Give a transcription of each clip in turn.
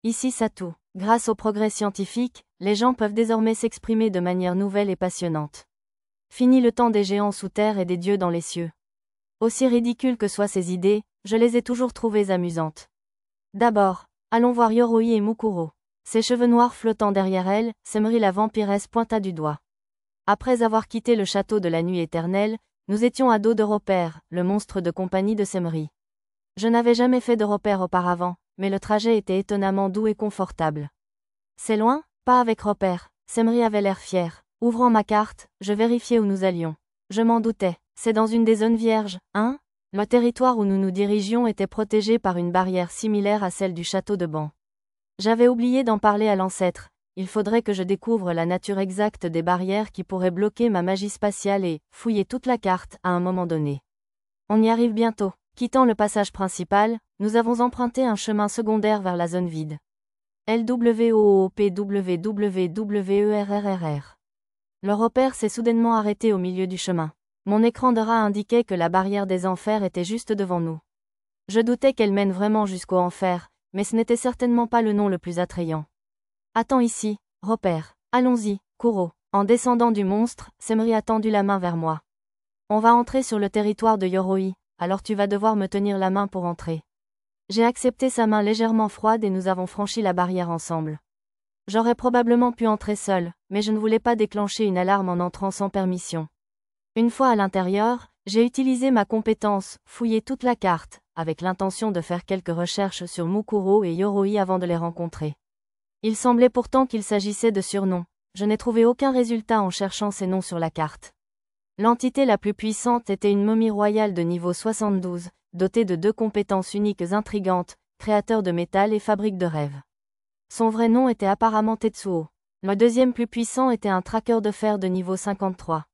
Ici Satou. Grâce au progrès scientifique, les gens peuvent désormais s'exprimer de manière nouvelle et passionnante. Fini le temps des géants sous terre et des dieux dans les cieux. Aussi ridicules que soient ces idées, je les ai toujours trouvées amusantes. D'abord, allons voir Yoroi et Mukuro. Ses cheveux noirs flottant derrière elle, Semri la vampiresse pointa du doigt. Après avoir quitté le château de la nuit éternelle, nous étions à dos de Roper, le monstre de compagnie de Semri. Je n'avais jamais fait de Roper auparavant, mais le trajet était étonnamment doux et confortable. C'est loin? Pas avec Roper. Semri avait l'air fier. Ouvrant ma carte, je vérifiai où nous allions. Je m'en doutais. C'est dans une des zones vierges, hein? Le territoire où nous nous dirigions était protégé par une barrière similaire à celle du château de Ban. J'avais oublié d'en parler à l'ancêtre. Il faudrait que je découvre la nature exacte des barrières qui pourraient bloquer ma magie spatiale et fouiller toute la carte à un moment donné. On y arrive bientôt. Quittant le passage principal, nous avons emprunté un chemin secondaire vers la zone vide. LWOOPWWWERRR. Le repère s'est soudainement arrêté au milieu du chemin. Mon écran de rat indiquait que la barrière des enfers était juste devant nous. Je doutais qu'elle mène vraiment jusqu'au enfer, mais ce n'était certainement pas le nom le plus attrayant. Attends ici, repère. Allons-y, Kuro. En descendant du monstre, Semri a tendu la main vers moi. On va entrer sur le territoire de Yoroi, alors tu vas devoir me tenir la main pour entrer. J'ai accepté sa main légèrement froide et nous avons franchi la barrière ensemble. J'aurais probablement pu entrer seul, mais je ne voulais pas déclencher une alarme en entrant sans permission. Une fois à l'intérieur, j'ai utilisé ma compétence, fouiller toute la carte, avec l'intention de faire quelques recherches sur Mukuro et Yoroi avant de les rencontrer. Il semblait pourtant qu'il s'agissait de surnoms. Je n'ai trouvé aucun résultat en cherchant ces noms sur la carte. L'entité la plus puissante était une momie royale de niveau 72, dotée de 2 compétences uniques intrigantes, créateur de métal et fabrique de rêves. Son vrai nom était apparemment Tetsuo. Le deuxième plus puissant était un traqueur de fer de niveau 53.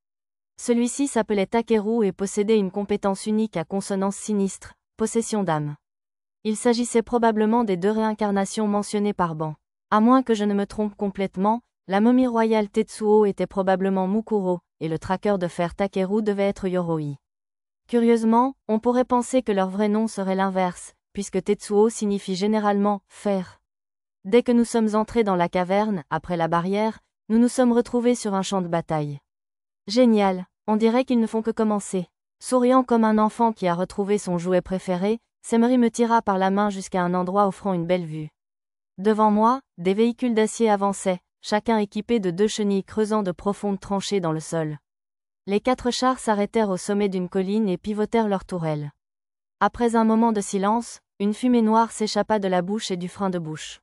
Celui-ci s'appelait Takeru et possédait une compétence unique à consonance sinistre, possession d'âme. Il s'agissait probablement des 2 réincarnations mentionnées par Ban. À moins que je ne me trompe complètement, la momie royale Tetsuo était probablement Mukuro, et le traqueur de fer Takeru devait être Yoroi. Curieusement, on pourrait penser que leur vrai nom serait l'inverse, puisque Tetsuo signifie généralement « fer ». Dès que nous sommes entrés dans la caverne, après la barrière, nous nous sommes retrouvés sur un champ de bataille. Génial, on dirait qu'ils ne font que commencer. Souriant comme un enfant qui a retrouvé son jouet préféré, Semri me tira par la main jusqu'à un endroit offrant une belle vue. Devant moi, des véhicules d'acier avançaient, chacun équipé de 2 chenilles creusant de profondes tranchées dans le sol. Les 4 chars s'arrêtèrent au sommet d'une colline et pivotèrent leurs tourelles. Après un moment de silence, une fumée noire s'échappa de la bouche et du frein de bouche.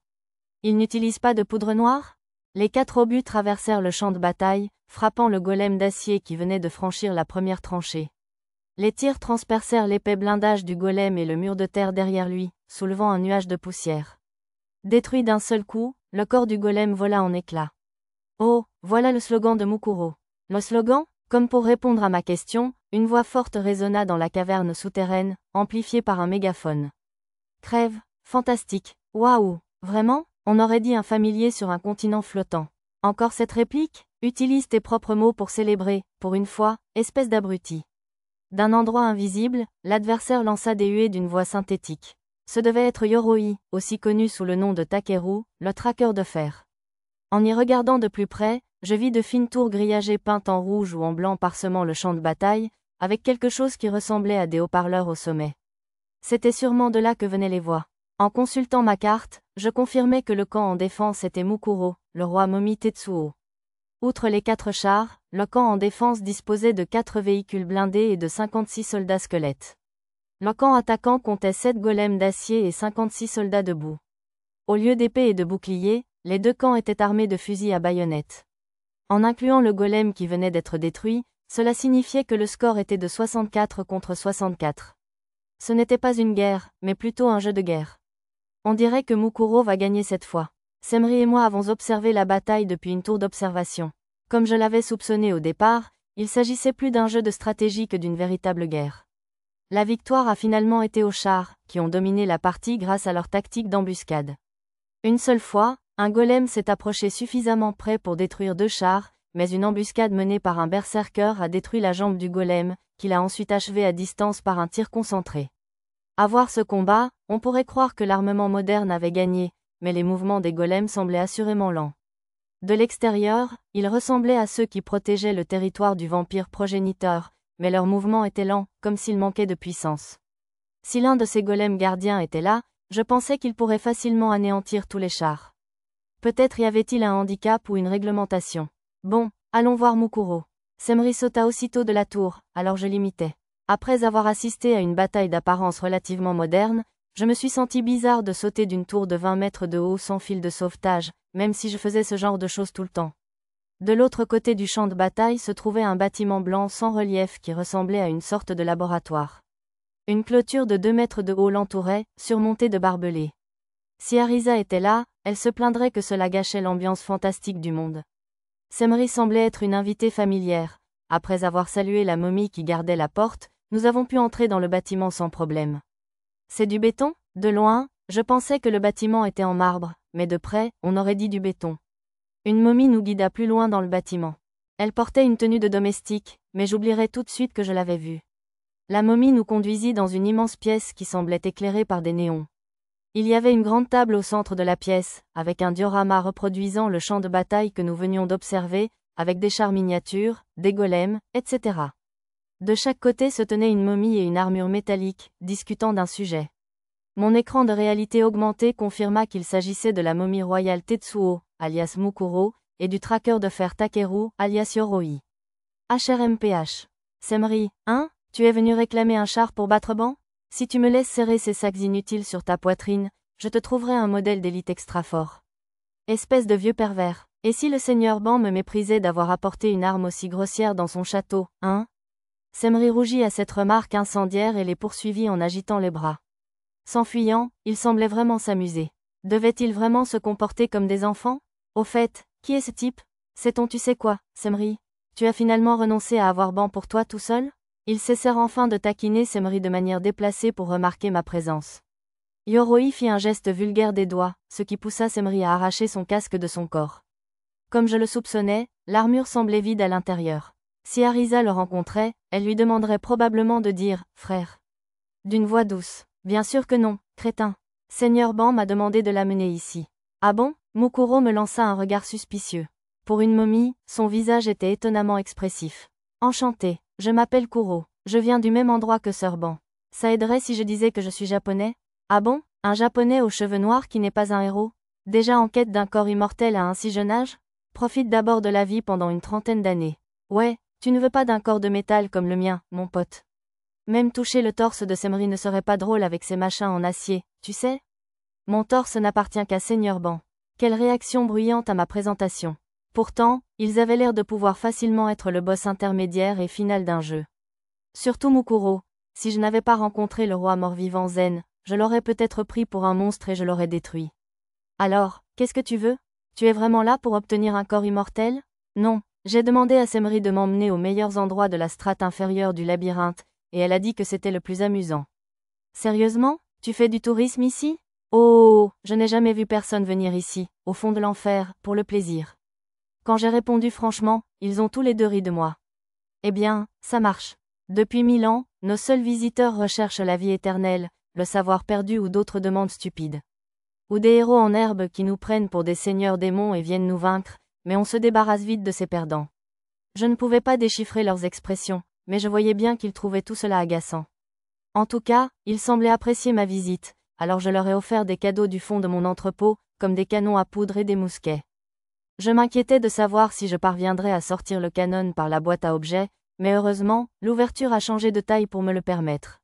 Ils n'utilisent pas de poudre noire? Les 4 obus traversèrent le champ de bataille, frappant le golem d'acier qui venait de franchir la première tranchée. Les tirs transpercèrent l'épais blindage du golem et le mur de terre derrière lui, soulevant un nuage de poussière. Détruit d'un seul coup, le corps du golem vola en éclats. Oh, voilà le slogan de Mukuro. Le slogan? Comme pour répondre à ma question, une voix forte résonna dans la caverne souterraine, amplifiée par un mégaphone. Crève, fantastique, waouh, vraiment? On aurait dit un familier sur un continent flottant. Encore cette réplique? Utilise tes propres mots pour célébrer, pour une fois, espèce d'abruti. D'un endroit invisible, l'adversaire lança des huées d'une voix synthétique. Ce devait être Yoroi, aussi connu sous le nom de Takeru, le traqueur de fer. En y regardant de plus près, je vis de fines tours grillagées peintes en rouge ou en blanc parsemant le champ de bataille, avec quelque chose qui ressemblait à des haut-parleurs au sommet. C'était sûrement de là que venaient les voix. En consultant ma carte, je confirmais que le camp en défense était Mukuro, le roi momie Tetsuo. Outre les 4 chars, le camp en défense disposait de 4 véhicules blindés et de 56 soldats squelettes. Le camp attaquant comptait 7 golems d'acier et 56 soldats debout. Au lieu d'épées et de boucliers, les 2 camps étaient armés de fusils à baïonnettes. En incluant le golem qui venait d'être détruit, cela signifiait que le score était de 64 contre 64. Ce n'était pas une guerre, mais plutôt un jeu de guerre. On dirait que Mukuro va gagner cette fois. Semri et moi avons observé la bataille depuis une tour d'observation. Comme je l'avais soupçonné au départ, il s'agissait plus d'un jeu de stratégie que d'une véritable guerre. La victoire a finalement été aux chars, qui ont dominé la partie grâce à leur tactique d'embuscade. Une seule fois, un golem s'est approché suffisamment près pour détruire 2 chars, mais une embuscade menée par un berserker a détruit la jambe du golem, qu'il a ensuite achevé à distance par un tir concentré. À voir ce combat, on pourrait croire que l'armement moderne avait gagné, mais les mouvements des golems semblaient assurément lents. De l'extérieur, ils ressemblaient à ceux qui protégeaient le territoire du vampire progéniteur, mais leurs mouvements étaient lents, comme s'ils manquaient de puissance. Si l'un de ces golems gardiens était là, je pensais qu'il pourrait facilement anéantir tous les chars. Peut-être y avait-il un handicap ou une réglementation. Bon, allons voir Mukuro. Semri sauta aussitôt de la tour, alors je l'imitais. Après avoir assisté à une bataille d'apparence relativement moderne, je me suis senti bizarre de sauter d'une tour de 20 mètres de haut sans fil de sauvetage, même si je faisais ce genre de choses tout le temps. De l'autre côté du champ de bataille se trouvait un bâtiment blanc sans relief qui ressemblait à une sorte de laboratoire. Une clôture de 2 mètres de haut l'entourait, surmontée de barbelés. Si Arisa était là, elle se plaindrait que cela gâchait l'ambiance fantastique du monde. Semri semblait être une invitée familière. Après avoir salué la momie qui gardait la porte, nous avons pu entrer dans le bâtiment sans problème. C'est du béton? De loin, je pensais que le bâtiment était en marbre, mais de près, on aurait dit du béton. Une momie nous guida plus loin dans le bâtiment. Elle portait une tenue de domestique, mais j'oublierai tout de suite que je l'avais vue. La momie nous conduisit dans une immense pièce qui semblait éclairée par des néons. Il y avait une grande table au centre de la pièce, avec un diorama reproduisant le champ de bataille que nous venions d'observer, avec des chars miniatures, des golems, etc. De chaque côté se tenait une momie et une armure métallique, discutant d'un sujet. Mon écran de réalité augmentée confirma qu'il s'agissait de la momie royale Tetsuo, alias Mukuro, et du traqueur de fer Takeru, alias Yoroi. HRMPH. Semri, hein? Tu es venu réclamer un char pour battre Ban? Si tu me laisses serrer ces sacs inutiles sur ta poitrine, je te trouverai un modèle d'élite extra fort. Espèce de vieux pervers. Et si le seigneur Ban me méprisait d'avoir apporté une arme aussi grossière dans son château, hein? Semri rougit à cette remarque incendiaire et les poursuivit en agitant les bras. S'enfuyant, il semblait vraiment s'amuser. Devait-il vraiment se comporter comme des enfants? Au fait, qui est ce type? Sait-on tu sais quoi, Semri? Tu as finalement renoncé à avoir Ban pour toi tout seul? Ils cessèrent enfin de taquiner Semri de manière déplacée pour remarquer ma présence. Yoroi fit un geste vulgaire des doigts, ce qui poussa Semri à arracher son casque de son corps. Comme je le soupçonnais, l'armure semblait vide à l'intérieur. Si Arisa le rencontrait, elle lui demanderait probablement de dire « frère ». D'une voix douce. Bien sûr que non, crétin. Seigneur Ban m'a demandé de l'amener ici. Ah bon? Mukuro me lança un regard suspicieux. Pour une momie, son visage était étonnamment expressif. Enchanté, je m'appelle Kuro, je viens du même endroit que Sir Ban. Ça aiderait si je disais que je suis japonais? Ah bon? Un japonais aux cheveux noirs qui n'est pas un héros? Déjà en quête d'un corps immortel à un si jeune âge? Profite d'abord de la vie pendant une trentaine d'années. Ouais, tu ne veux pas d'un corps de métal comme le mien, mon pote. Même toucher le torse de Semri ne serait pas drôle avec ses machins en acier, tu sais? Mon torse n'appartient qu'à Seigneur Ban. Quelle réaction bruyante à ma présentation. Pourtant, ils avaient l'air de pouvoir facilement être le boss intermédiaire et final d'un jeu. Surtout Mukuro. Si je n'avais pas rencontré le roi mort-vivant Zen, je l'aurais peut-être pris pour un monstre et je l'aurais détruit. Alors, qu'est-ce que tu veux? Tu es vraiment là pour obtenir un corps immortel? Non, j'ai demandé à Semri de m'emmener aux meilleurs endroits de la strate inférieure du labyrinthe, et elle a dit que c'était le plus amusant. Sérieusement? Tu fais du tourisme ici? Oh, je n'ai jamais vu personne venir ici, au fond de l'enfer, pour le plaisir. Quand j'ai répondu franchement, ils ont tous les deux ri de moi. Eh bien, ça marche. Depuis 1000 ans, nos seuls visiteurs recherchent la vie éternelle, le savoir perdu ou d'autres demandes stupides. Ou des héros en herbe qui nous prennent pour des seigneurs démons et viennent nous vaincre, mais on se débarrasse vite de ces perdants. Je ne pouvais pas déchiffrer leurs expressions, mais je voyais bien qu'ils trouvaient tout cela agaçant. En tout cas, ils semblaient apprécier ma visite, alors je leur ai offert des cadeaux du fond de mon entrepôt, comme des canons à poudre et des mousquets. Je m'inquiétais de savoir si je parviendrais à sortir le canon par la boîte à objets, mais heureusement, l'ouverture a changé de taille pour me le permettre.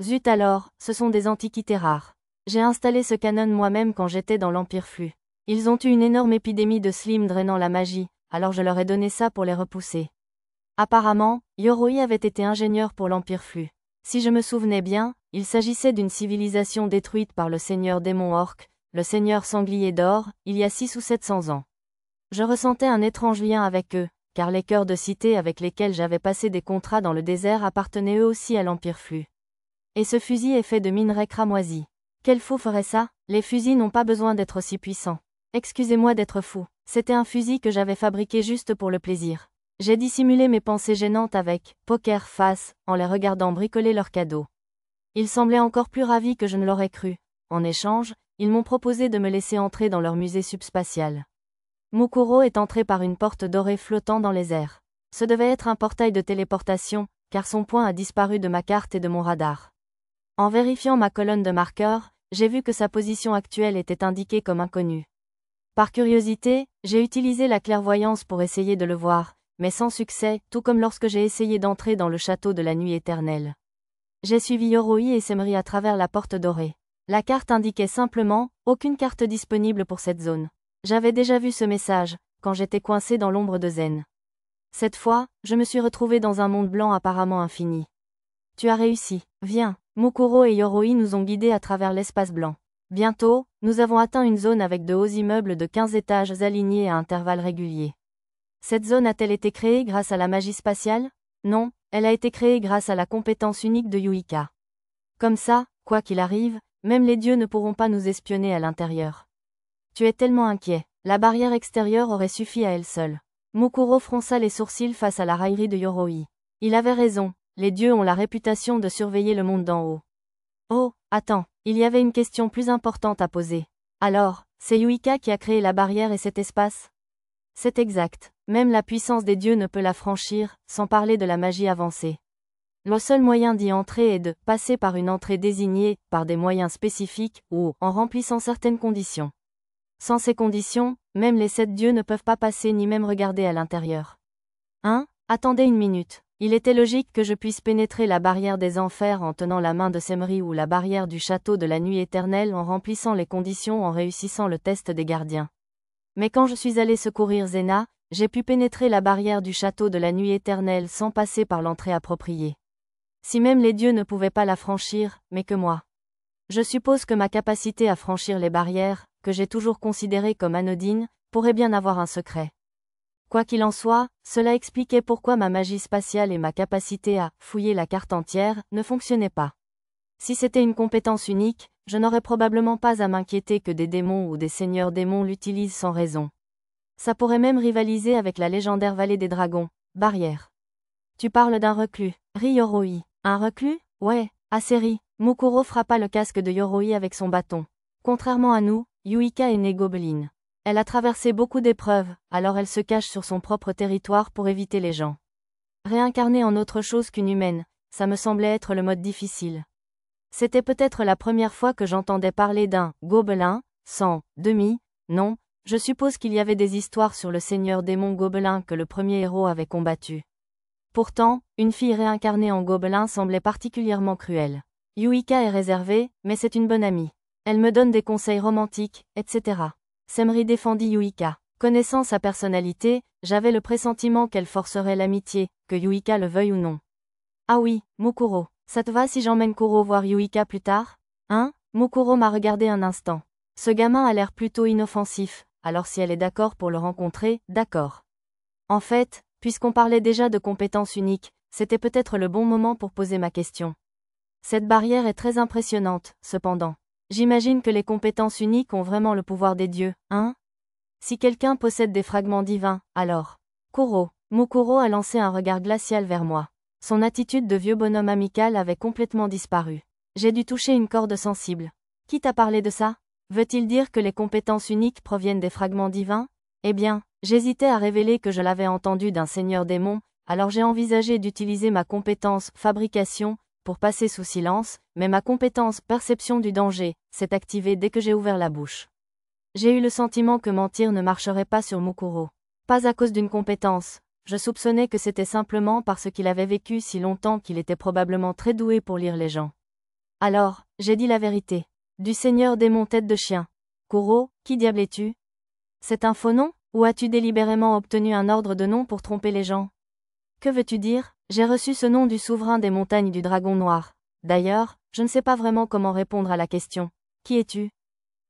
Zut alors, ce sont des antiquités rares. J'ai installé ce canon moi-même quand j'étais dans l'Empire Flux. Ils ont eu une énorme épidémie de slimes drainant la magie, alors je leur ai donné ça pour les repousser. Apparemment, Yoroi avait été ingénieur pour l'Empire Flux. Si je me souvenais bien, il s'agissait d'une civilisation détruite par le seigneur démon orc, le seigneur sanglier d'or, il y a 600 ou 700 ans. Je ressentais un étrange lien avec eux, car les cœurs de cité avec lesquels j'avais passé des contrats dans le désert appartenaient eux aussi à l'Empire Flux. Et ce fusil est fait de minerais cramoisis. Quel fou ferait ça? Les fusils n'ont pas besoin d'être aussi puissants. Excusez-moi d'être fou, c'était un fusil que j'avais fabriqué juste pour le plaisir. J'ai dissimulé mes pensées gênantes avec poker face, en les regardant bricoler leurs cadeaux. Ils semblaient encore plus ravis que je ne l'aurais cru. En échange, ils m'ont proposé de me laisser entrer dans leur musée subspatial. Mukuro est entré par une porte dorée flottant dans les airs. Ce devait être un portail de téléportation, car son point a disparu de ma carte et de mon radar. En vérifiant ma colonne de marqueurs, j'ai vu que sa position actuelle était indiquée comme inconnue. Par curiosité, j'ai utilisé la clairvoyance pour essayer de le voir, mais sans succès, tout comme lorsque j'ai essayé d'entrer dans le château de la nuit éternelle. J'ai suivi Yoroi et Semri à travers la porte dorée. La carte indiquait simplement « Aucune carte disponible pour cette zone ». J'avais déjà vu ce message, quand j'étais coincé dans l'ombre de Zen. Cette fois, je me suis retrouvé dans un monde blanc apparemment infini. Tu as réussi, viens. Mukuro et Yoroi nous ont guidés à travers l'espace blanc. Bientôt, nous avons atteint une zone avec de hauts immeubles de 15 étages alignés à intervalles réguliers. Cette zone a-t-elle été créée grâce à la magie spatiale? Non, elle a été créée grâce à la compétence unique de Yuika. Comme ça, quoi qu'il arrive, même les dieux ne pourront pas nous espionner à l'intérieur. Tu es tellement inquiet. La barrière extérieure aurait suffi à elle seule. Mukuro fronça les sourcils face à la raillerie de Yoroi. Il avait raison, les dieux ont la réputation de surveiller le monde d'en haut. Oh, attends, il y avait une question plus importante à poser. Alors, c'est Yuika qui a créé la barrière et cet espace? C'est exact, même la puissance des dieux ne peut la franchir, sans parler de la magie avancée. Le seul moyen d'y entrer est de passer par une entrée désignée, par des moyens spécifiques, ou en remplissant certaines conditions. Sans ces conditions, même les 7 dieux ne peuvent pas passer ni même regarder à l'intérieur. Hein? Attendez une minute. Il était logique que je puisse pénétrer la barrière des enfers en tenant la main de Semri ou la barrière du château de la nuit éternelle en remplissant les conditions en réussissant le test des gardiens. Mais quand je suis allé secourir Zena, j'ai pu pénétrer la barrière du château de la nuit éternelle sans passer par l'entrée appropriée. Si même les dieux ne pouvaient pas la franchir, mais que moi. Je suppose que ma capacité à franchir les barrières, que j'ai toujours considérée comme anodine, pourrait bien avoir un secret. Quoi qu'il en soit, cela expliquait pourquoi ma magie spatiale et ma capacité à fouiller la carte entière ne fonctionnaient pas. Si c'était une compétence unique, je n'aurais probablement pas à m'inquiéter que des démons ou des seigneurs démons l'utilisent sans raison. Ça pourrait même rivaliser avec la légendaire vallée des dragons, barrière. Tu parles d'un reclus, rit Yoroi. Un reclus? Ouais, assez ri. Mukuro frappa le casque de Yoroi avec son bâton. Contrairement à nous, Yuika est née gobeline. Elle a traversé beaucoup d'épreuves, alors elle se cache sur son propre territoire pour éviter les gens. Réincarner en autre chose qu'une humaine, ça me semblait être le mode difficile. C'était peut-être la première fois que j'entendais parler d'un gobelin, sans demi, non, je suppose qu'il y avait des histoires sur le seigneur démon gobelin que le premier héros avait combattu. Pourtant, une fille réincarnée en gobelin semblait particulièrement cruelle. Yuika est réservée, mais c'est une bonne amie. Elle me donne des conseils romantiques, etc. Semri défendit Yuika. Connaissant sa personnalité, j'avais le pressentiment qu'elle forcerait l'amitié, que Yuika le veuille ou non. Ah oui, Mukuro, ça te va si j'emmène Kuro voir Yuika plus tard? Hein? Mukuro m'a regardé un instant. Ce gamin a l'air plutôt inoffensif, alors si elle est d'accord pour le rencontrer, d'accord. En fait, puisqu'on parlait déjà de compétences uniques, c'était peut-être le bon moment pour poser ma question. Cette barrière est très impressionnante, cependant. J'imagine que les compétences uniques ont vraiment le pouvoir des dieux, hein? Si quelqu'un possède des fragments divins, alors. Mukuro a lancé un regard glacial vers moi. Son attitude de vieux bonhomme amical avait complètement disparu. J'ai dû toucher une corde sensible. Qui t'a parlé de ça? Veut-il dire que les compétences uniques proviennent des fragments divins? Eh bien, j'hésitais à révéler que je l'avais entendu d'un seigneur démon, alors j'ai envisagé d'utiliser ma compétence fabrication pour passer sous silence, mais ma compétence perception du danger s'est activée dès que j'ai ouvert la bouche. J'ai eu le sentiment que mentir ne marcherait pas sur Mukuro. Pas à cause d'une compétence, je soupçonnais que c'était simplement parce qu'il avait vécu si longtemps qu'il était probablement très doué pour lire les gens. Alors, j'ai dit la vérité. Du seigneur démon tête de chien. Kuro, qui diable es-tu? C'est un faux nom, ou as-tu délibérément obtenu un ordre de nom pour tromper les gens? Que veux-tu dire? J'ai reçu ce nom du souverain des montagnes du dragon noir. D'ailleurs, je ne sais pas vraiment comment répondre à la question. Qui es-tu?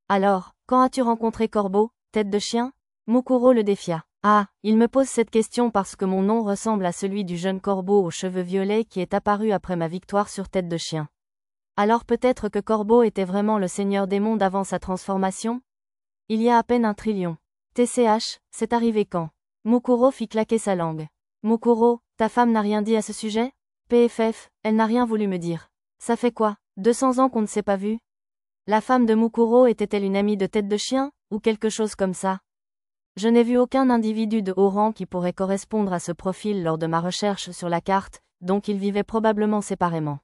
Alors, quand as-tu rencontré Corbeau, tête de chien? Mukuro le défia. Ah, il me pose cette question parce que mon nom ressemble à celui du jeune corbeau aux cheveux violets qui est apparu après ma victoire sur tête de chien. Alors peut-être que Corbeau était vraiment le seigneur des mondes avant sa transformation? Il y a à peine 1 trillion. TCH, c'est arrivé quand? Mukuro fit claquer sa langue. Mukuro, ta femme n'a rien dit à ce sujet? PFF, elle n'a rien voulu me dire. Ça fait quoi, 200 ans qu'on ne s'est pas vu? La femme de Mukuro était-elle une amie de Tête de Chien, ou quelque chose comme ça? Je n'ai vu aucun individu de haut rang qui pourrait correspondre à ce profil lors de ma recherche sur la carte, donc ils vivaient probablement séparément.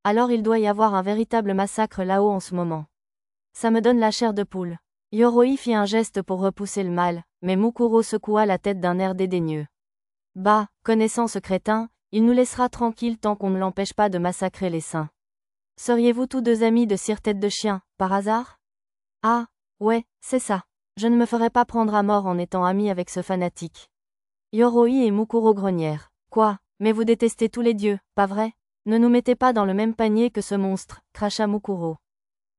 Alors il doit y avoir un véritable massacre là-haut en ce moment. Ça me donne la chair de poule. Yoroi fit un geste pour repousser le mal, mais Mukuro secoua la tête d'un air dédaigneux. Bah, connaissant ce crétin, il nous laissera tranquilles tant qu'on ne l'empêche pas de massacrer les saints. Seriez-vous tous deux amis de Sire Tête de Chien, par hasard? Ah, ouais, c'est ça. Je ne me ferai pas prendre à mort en étant ami avec ce fanatique. Yoroi et Mukuro grognèrent. Quoi, mais vous détestez tous les dieux, pas vrai? Ne nous mettez pas dans le même panier que ce monstre, cracha Mukuro.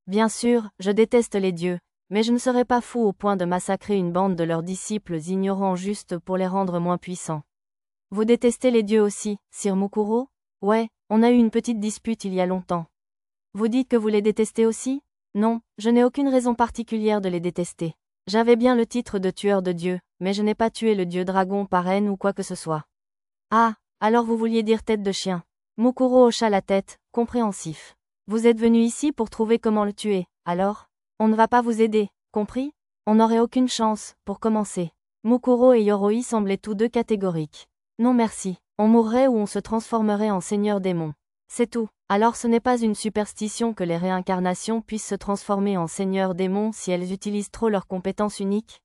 Bien sûr, je déteste les dieux, mais je ne serais pas fou au point de massacrer une bande de leurs disciples ignorants juste pour les rendre moins puissants. Vous détestez les dieux aussi, Sire Mukuro? Ouais, on a eu une petite dispute il y a longtemps. Vous dites que vous les détestez aussi? Non, je n'ai aucune raison particulière de les détester. J'avais bien le titre de tueur de dieux, mais je n'ai pas tué le dieu dragon par haine ou quoi que ce soit. Ah, alors vous vouliez dire Tête de Chien. Mukuro hocha la tête, compréhensif. Vous êtes venu ici pour trouver comment le tuer, alors? On ne va pas vous aider, compris? On n'aurait aucune chance, pour commencer. Mukuro et Yoroi semblaient tous deux catégoriques. Non merci, on mourrait ou on se transformerait en seigneur démon. C'est tout. Alors ce n'est pas une superstition que les réincarnations puissent se transformer en seigneur démon si elles utilisent trop leurs compétences uniques?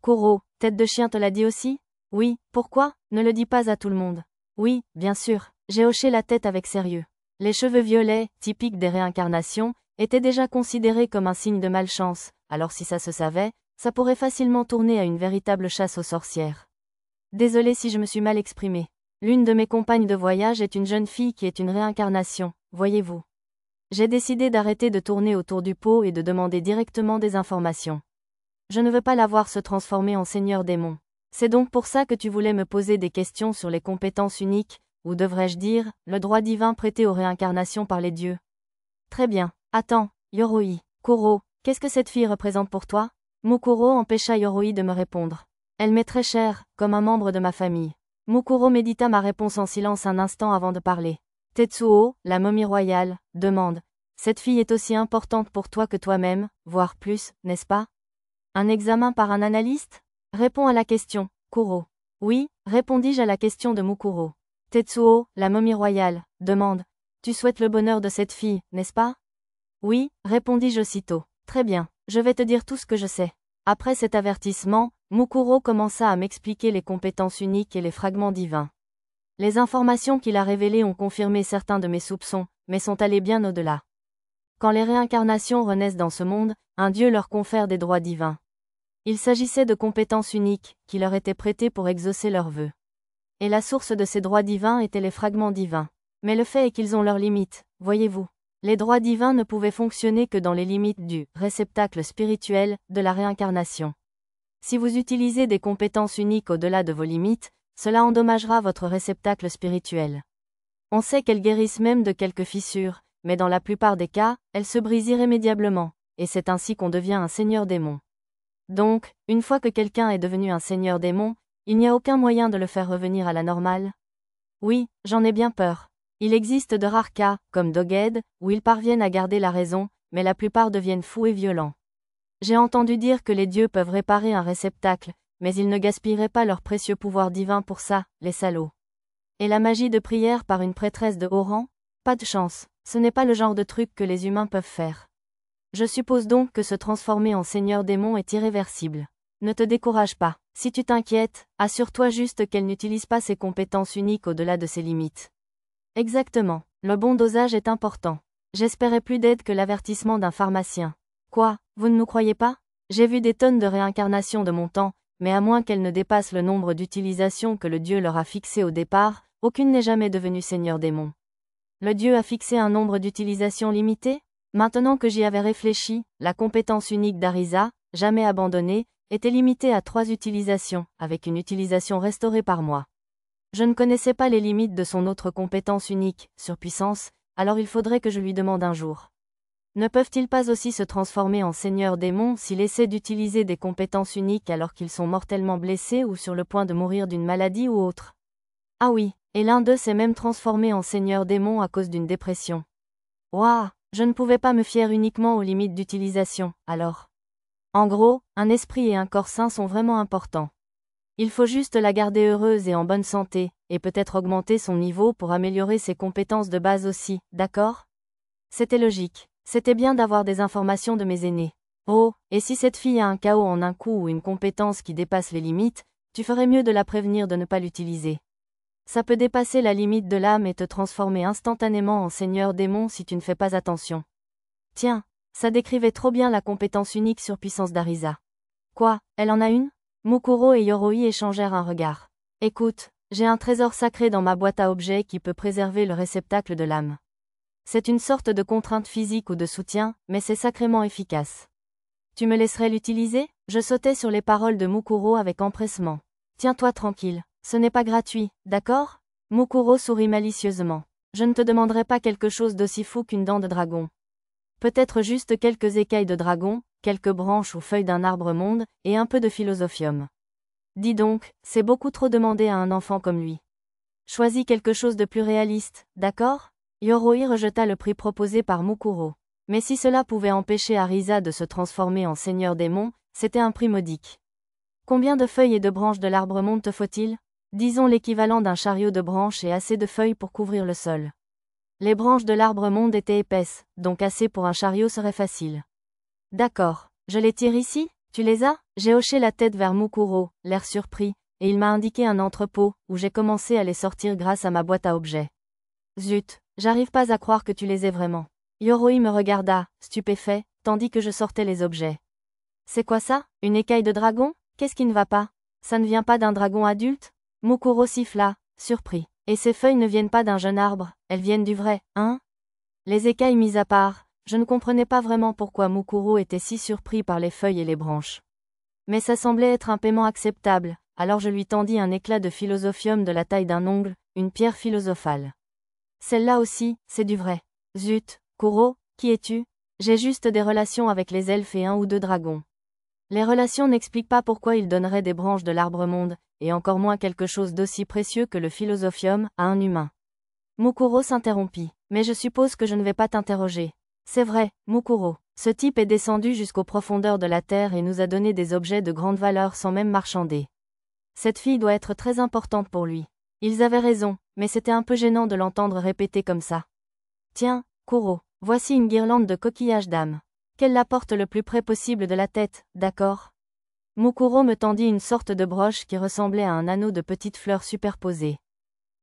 Kuro, Tête de Chien te l'a dit aussi? Oui, pourquoi? Ne le dis pas à tout le monde. Oui, bien sûr, j'ai hoché la tête avec sérieux. Les cheveux violets, typiques des réincarnations, étaient déjà considérés comme un signe de malchance, alors si ça se savait, ça pourrait facilement tourner à une véritable chasse aux sorcières. Désolé si je me suis mal exprimé. L'une de mes compagnes de voyage est une jeune fille qui est une réincarnation, voyez-vous. J'ai décidé d'arrêter de tourner autour du pot et de demander directement des informations. Je ne veux pas la voir se transformer en seigneur démon. C'est donc pour ça que tu voulais me poser des questions sur les compétences uniques, ou devrais-je dire, le droit divin prêté aux réincarnations par les dieux. Très bien. Attends, Yoroi, Kuro, qu'est-ce que cette fille représente pour toi? Mukuro empêcha Yoroi de me répondre. Elle m'est très chère, comme un membre de ma famille. Mukuro médita ma réponse en silence un instant avant de parler. Tetsuo, la momie royale, demande. Cette fille est aussi importante pour toi que toi-même, voire plus, n'est-ce pas? Un examen par un analyste? Réponds à la question, Kuro. Oui, répondis-je à la question de Mukuro. Tetsuo, la momie royale, demande. Tu souhaites le bonheur de cette fille, n'est-ce pas? Oui, répondis-je aussitôt. Très bien, je vais te dire tout ce que je sais. Après cet avertissement, Mukuro commença à m'expliquer les compétences uniques et les fragments divins. Les informations qu'il a révélées ont confirmé certains de mes soupçons, mais sont allées bien au-delà. Quand les réincarnations renaissent dans ce monde, un dieu leur confère des droits divins. Il s'agissait de compétences uniques, qui leur étaient prêtées pour exaucer leurs vœux. Et la source de ces droits divins étaient les fragments divins. Mais le fait est qu'ils ont leurs limites, voyez-vous. Les droits divins ne pouvaient fonctionner que dans les limites du réceptacle spirituel de la réincarnation. Si vous utilisez des compétences uniques au-delà de vos limites, cela endommagera votre réceptacle spirituel. On sait qu'elles guérissent même de quelques fissures, mais dans la plupart des cas, elles se brisent irrémédiablement, et c'est ainsi qu'on devient un seigneur démon. Donc, une fois que quelqu'un est devenu un seigneur démon, il n'y a aucun moyen de le faire revenir à la normale? Oui, j'en ai bien peur. Il existe de rares cas, comme Doged, où ils parviennent à garder la raison, mais la plupart deviennent fous et violents. J'ai entendu dire que les dieux peuvent réparer un réceptacle, mais ils ne gaspilleraient pas leur précieux pouvoir divin pour ça, les salauds. Et la magie de prière par une prêtresse de haut rang? Pas de chance, ce n'est pas le genre de truc que les humains peuvent faire. Je suppose donc que se transformer en seigneur démon est irréversible. Ne te décourage pas. Si tu t'inquiètes, assure-toi juste qu'elle n'utilise pas ses compétences uniques au-delà de ses limites. Exactement. Le bon dosage est important. J'espérais plus d'aide que l'avertissement d'un pharmacien. Quoi, vous ne nous croyez pas? J'ai vu des tonnes de réincarnations de mon temps, mais à moins qu'elles ne dépassent le nombre d'utilisations que le dieu leur a fixé au départ, aucune n'est jamais devenue seigneur démon. Le dieu a fixé un nombre d'utilisations limité? Maintenant que j'y avais réfléchi, la compétence unique d'Arisa, jamais abandonnée, était limitée à 3 utilisations, avec une utilisation restaurée par mois. Je ne connaissais pas les limites de son autre compétence unique, surpuissance, alors il faudrait que je lui demande un jour. Ne peuvent-ils pas aussi se transformer en seigneur démon s'il essaie d'utiliser des compétences uniques alors qu'ils sont mortellement blessés ou sur le point de mourir d'une maladie ou autre? Ah oui, et l'un d'eux s'est même transformé en seigneur démon à cause d'une dépression. Ouah, Je ne pouvais pas me fier uniquement aux limites d'utilisation, alors. En gros, un esprit et un corps sain sont vraiment importants. Il faut juste la garder heureuse et en bonne santé, et peut-être augmenter son niveau pour améliorer ses compétences de base aussi, d'accord? C'était logique. C'était bien d'avoir des informations de mes aînés. Oh, et si cette fille a un chaos en un coup ou une compétence qui dépasse les limites, tu ferais mieux de la prévenir de ne pas l'utiliser. Ça peut dépasser la limite de l'âme et te transformer instantanément en seigneur démon si tu ne fais pas attention. Tiens, ça décrivait trop bien la compétence unique surpuissance d'Arisa. Quoi, elle en a une? Mukuro et Yoroi échangèrent un regard. Écoute, j'ai un trésor sacré dans ma boîte à objets qui peut préserver le réceptacle de l'âme. C'est une sorte de contrainte physique ou de soutien, mais c'est sacrément efficace. Tu me laisserais l'utiliser? Je sautai sur les paroles de Mukuro avec empressement. Tiens-toi tranquille, ce n'est pas gratuit, d'accord? Mukuro sourit malicieusement. Je ne te demanderai pas quelque chose d'aussi fou qu'une dent de dragon. Peut-être juste quelques écailles de dragon, quelques branches ou feuilles d'un arbre-monde, et un peu de philosophium. Dis donc, c'est beaucoup trop demandé à un enfant comme lui. Choisis quelque chose de plus réaliste, d'accord? Yoroi rejeta le prix proposé par Mukuro. Mais si cela pouvait empêcher Arisa de se transformer en seigneur démon, c'était un prix modique. Combien de feuilles et de branches de l'arbre-monde te faut-il? Disons l'équivalent d'un chariot de branches et assez de feuilles pour couvrir le sol. Les branches de l'arbre-monde étaient épaisses, donc assez pour un chariot serait facile. D'accord, je les tire ici? Tu les as? J'ai hoché la tête vers Mukuro, l'air surpris, et il m'a indiqué un entrepôt, où j'ai commencé à les sortir grâce à ma boîte à objets. Zut, j'arrive pas à croire que tu les aies vraiment. Yoroi me regarda, stupéfait, tandis que je sortais les objets. C'est quoi ça? Une écaille de dragon? Qu'est-ce qui ne va pas? Ça ne vient pas d'un dragon adulte? Mukuro siffla, surpris. Et ces feuilles ne viennent pas d'un jeune arbre, elles viennent du vrai, hein? Les écailles mises à part, je ne comprenais pas vraiment pourquoi Mukuro était si surpris par les feuilles et les branches. Mais ça semblait être un paiement acceptable, alors je lui tendis un éclat de philosophium de la taille d'un ongle, une pierre philosophale. Celle-là aussi, c'est du vrai. Zut, Kuro, qui es-tu? J'ai juste des relations avec les elfes et un ou deux dragons. Les relations n'expliquent pas pourquoi ils donneraient des branches de l'arbre-monde, et encore moins quelque chose d'aussi précieux que le philosophium, à un humain. Mukuro s'interrompit. Mais je suppose que je ne vais pas t'interroger. C'est vrai, Mukuro. Ce type est descendu jusqu'aux profondeurs de la terre et nous a donné des objets de grande valeur sans même marchander. Cette fille doit être très importante pour lui. Ils avaient raison, mais c'était un peu gênant de l'entendre répéter comme ça. Tiens, Kuro, voici une guirlande de coquillages d'âme. Qu'elle la porte le plus près possible de la tête, d'accord? Mukuro me tendit une sorte de broche qui ressemblait à un anneau de petites fleurs superposées.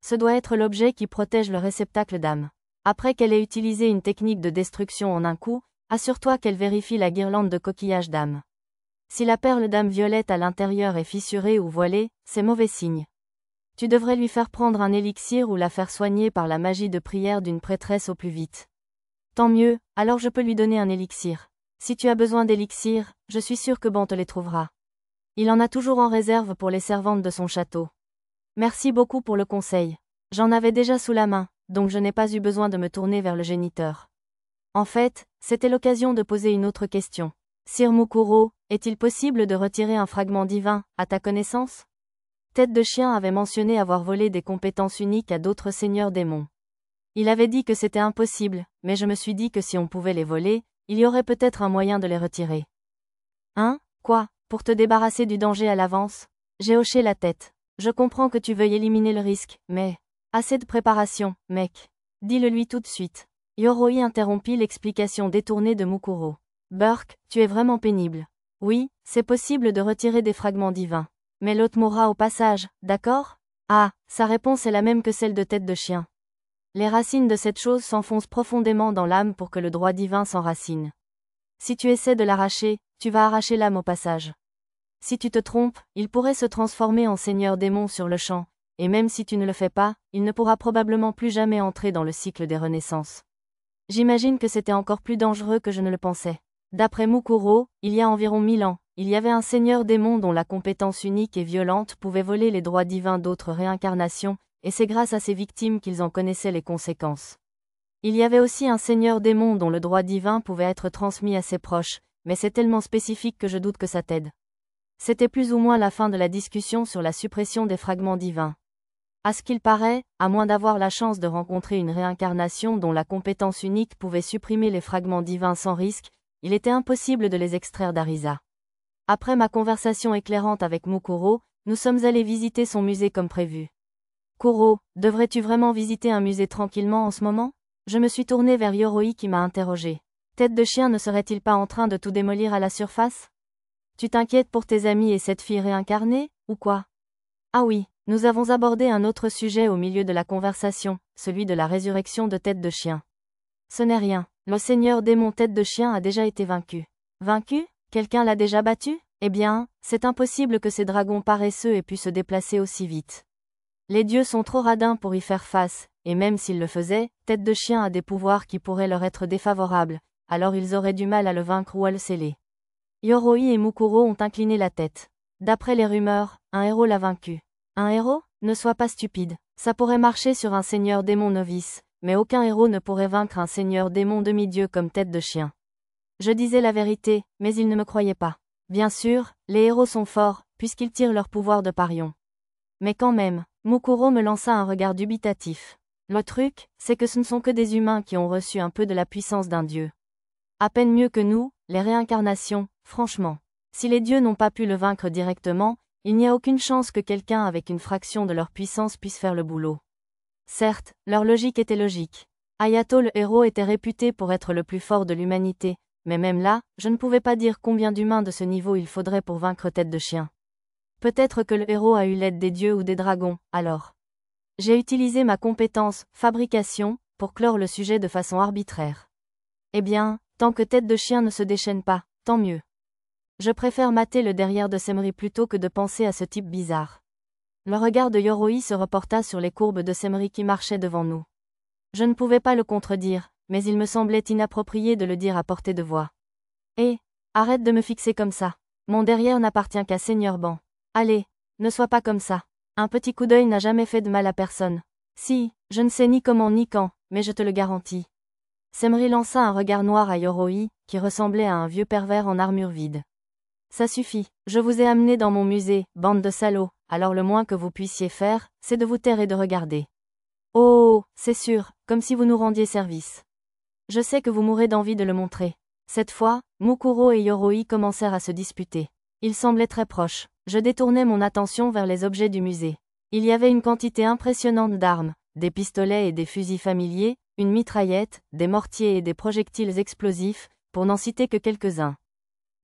Ce doit être l'objet qui protège le réceptacle d'âme. Après qu'elle ait utilisé une technique de destruction en un coup, assure-toi qu'elle vérifie la guirlande de coquillages d'âme. Si la perle d'âme violette à l'intérieur est fissurée ou voilée, c'est mauvais signe. Tu devrais lui faire prendre un élixir ou la faire soigner par la magie de prière d'une prêtresse au plus vite. Tant mieux, alors je peux lui donner un élixir. Si tu as besoin d'élixir, je suis sûr que Ban te les trouvera. Il en a toujours en réserve pour les servantes de son château. Merci beaucoup pour le conseil. J'en avais déjà sous la main, donc je n'ai pas eu besoin de me tourner vers le géniteur. En fait, c'était l'occasion de poser une autre question. Sir Mukuro, est-il possible de retirer un fragment divin, à ta connaissance? Tête de Chien avait mentionné avoir volé des compétences uniques à d'autres seigneurs démons. Il avait dit que c'était impossible, mais je me suis dit que si on pouvait les voler, il y aurait peut-être un moyen de les retirer. Hein? Quoi? Pour te débarrasser du danger à l'avance? J'ai hoché la tête. Je comprends que tu veuilles éliminer le risque, mais... Assez de préparation, mec. Dis-le lui tout de suite. Yoroi interrompit l'explication détournée de Mukuro. Burke, tu es vraiment pénible. Oui, c'est possible de retirer des fragments divins. Mais l'autre mourra au passage, d'accord? Ah, sa réponse est la même que celle de Tête de Chien. Les racines de cette chose s'enfoncent profondément dans l'âme pour que le droit divin s'enracine. Si tu essaies de l'arracher, tu vas arracher l'âme au passage. Si tu te trompes, il pourrait se transformer en seigneur démon sur le champ, et même si tu ne le fais pas, il ne pourra probablement plus jamais entrer dans le cycle des renaissances. J'imagine que c'était encore plus dangereux que je ne le pensais. D'après Mukuro, il y a environ 1000 ans, il y avait un seigneur démon dont la compétence unique et violente pouvait voler les droits divins d'autres réincarnations, et c'est grâce à ses victimes qu'ils en connaissaient les conséquences. Il y avait aussi un seigneur démon dont le droit divin pouvait être transmis à ses proches, mais c'est tellement spécifique que je doute que ça t'aide. C'était plus ou moins la fin de la discussion sur la suppression des fragments divins. À ce qu'il paraît, à moins d'avoir la chance de rencontrer une réincarnation dont la compétence unique pouvait supprimer les fragments divins sans risque, il était impossible de les extraire d'Arisa. Après ma conversation éclairante avec Mukuro, nous sommes allés visiter son musée comme prévu. Kuro, devrais-tu vraiment visiter un musée tranquillement en ce moment? Je me suis tournée vers Yoroi qui m'a interrogé. Tête de chien ne serait-il pas en train de tout démolir à la surface? Tu t'inquiètes pour tes amis et cette fille réincarnée, ou quoi? Ah oui, nous avons abordé un autre sujet au milieu de la conversation, celui de la résurrection de Tête de chien. Ce n'est rien, le seigneur démon Tête de chien a déjà été vaincu. Vaincu? Quelqu'un l'a déjà battu? Eh bien, c'est impossible que ces dragons paresseux aient pu se déplacer aussi vite. Les dieux sont trop radins pour y faire face, et même s'ils le faisaient, Tête de chien a des pouvoirs qui pourraient leur être défavorables, alors ils auraient du mal à le vaincre ou à le sceller. Yoroi et Mukuro ont incliné la tête. D'après les rumeurs, un héros l'a vaincu. Un héros? Ne sois pas stupide. Ça pourrait marcher sur un seigneur démon novice, mais aucun héros ne pourrait vaincre un seigneur démon demi-dieu comme Tête de chien. Je disais la vérité, mais ils ne me croyaient pas. Bien sûr, les héros sont forts, puisqu'ils tirent leur pouvoir de parion. Mais quand même, Mukuro me lança un regard dubitatif. Le truc, c'est que ce ne sont que des humains qui ont reçu un peu de la puissance d'un dieu. À peine mieux que nous, les réincarnations, franchement. Si les dieux n'ont pas pu le vaincre directement, il n'y a aucune chance que quelqu'un avec une fraction de leur puissance puisse faire le boulot. Certes, leur logique était logique. Hayato le héros était réputé pour être le plus fort de l'humanité, mais même là, je ne pouvais pas dire combien d'humains de ce niveau il faudrait pour vaincre Tête de chien. Peut-être que le héros a eu l'aide des dieux ou des dragons, alors. J'ai utilisé ma compétence, fabrication, pour clore le sujet de façon arbitraire. Eh bien, tant que Tête de chien ne se déchaîne pas, tant mieux. Je préfère mater le derrière de Semri plutôt que de penser à ce type bizarre. Le regard de Yoroi se reporta sur les courbes de Semri qui marchaient devant nous. Je ne pouvais pas le contredire, mais il me semblait inapproprié de le dire à portée de voix. Eh, arrête de me fixer comme ça. Mon derrière n'appartient qu'à Seigneur Ban. Allez, ne sois pas comme ça. Un petit coup d'œil n'a jamais fait de mal à personne. Si, je ne sais ni comment ni quand, mais je te le garantis. Semri lança un regard noir à Yoroi, qui ressemblait à un vieux pervers en armure vide. Ça suffit, je vous ai amené dans mon musée, bande de salauds, alors le moins que vous puissiez faire, c'est de vous taire et de regarder. Oh, c'est sûr, comme si vous nous rendiez service. Je sais que vous mourrez d'envie de le montrer. Cette fois, Mukuro et Yoroi commencèrent à se disputer. Ils semblaient très proches. Je détournai mon attention vers les objets du musée. Il y avait une quantité impressionnante d'armes, des pistolets et des fusils familiers, une mitraillette, des mortiers et des projectiles explosifs, pour n'en citer que quelques-uns.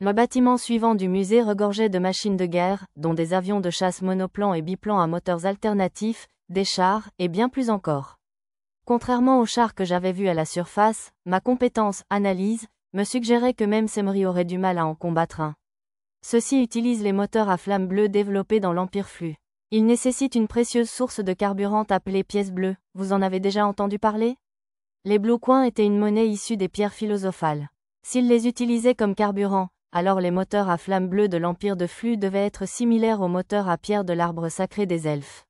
Le bâtiment suivant du musée regorgeait de machines de guerre, dont des avions de chasse monoplans et biplans à moteurs alternatifs, des chars, et bien plus encore. Contrairement aux chars que j'avais vus à la surface, ma compétence analyse me suggérait que même Semri aurait du mal à en combattre un. Ceux-ci utilisent les moteurs à flamme bleue développés dans l'Empire Flux. Ils nécessitent une précieuse source de carburant appelée pièce bleue, vous en avez déjà entendu parler? Les Blue Coins étaient une monnaie issue des pierres philosophales. S'ils les utilisaient comme carburant, alors les moteurs à flamme bleue de l'Empire de Flux devaient être similaires aux moteurs à pierre de l'arbre sacré des elfes.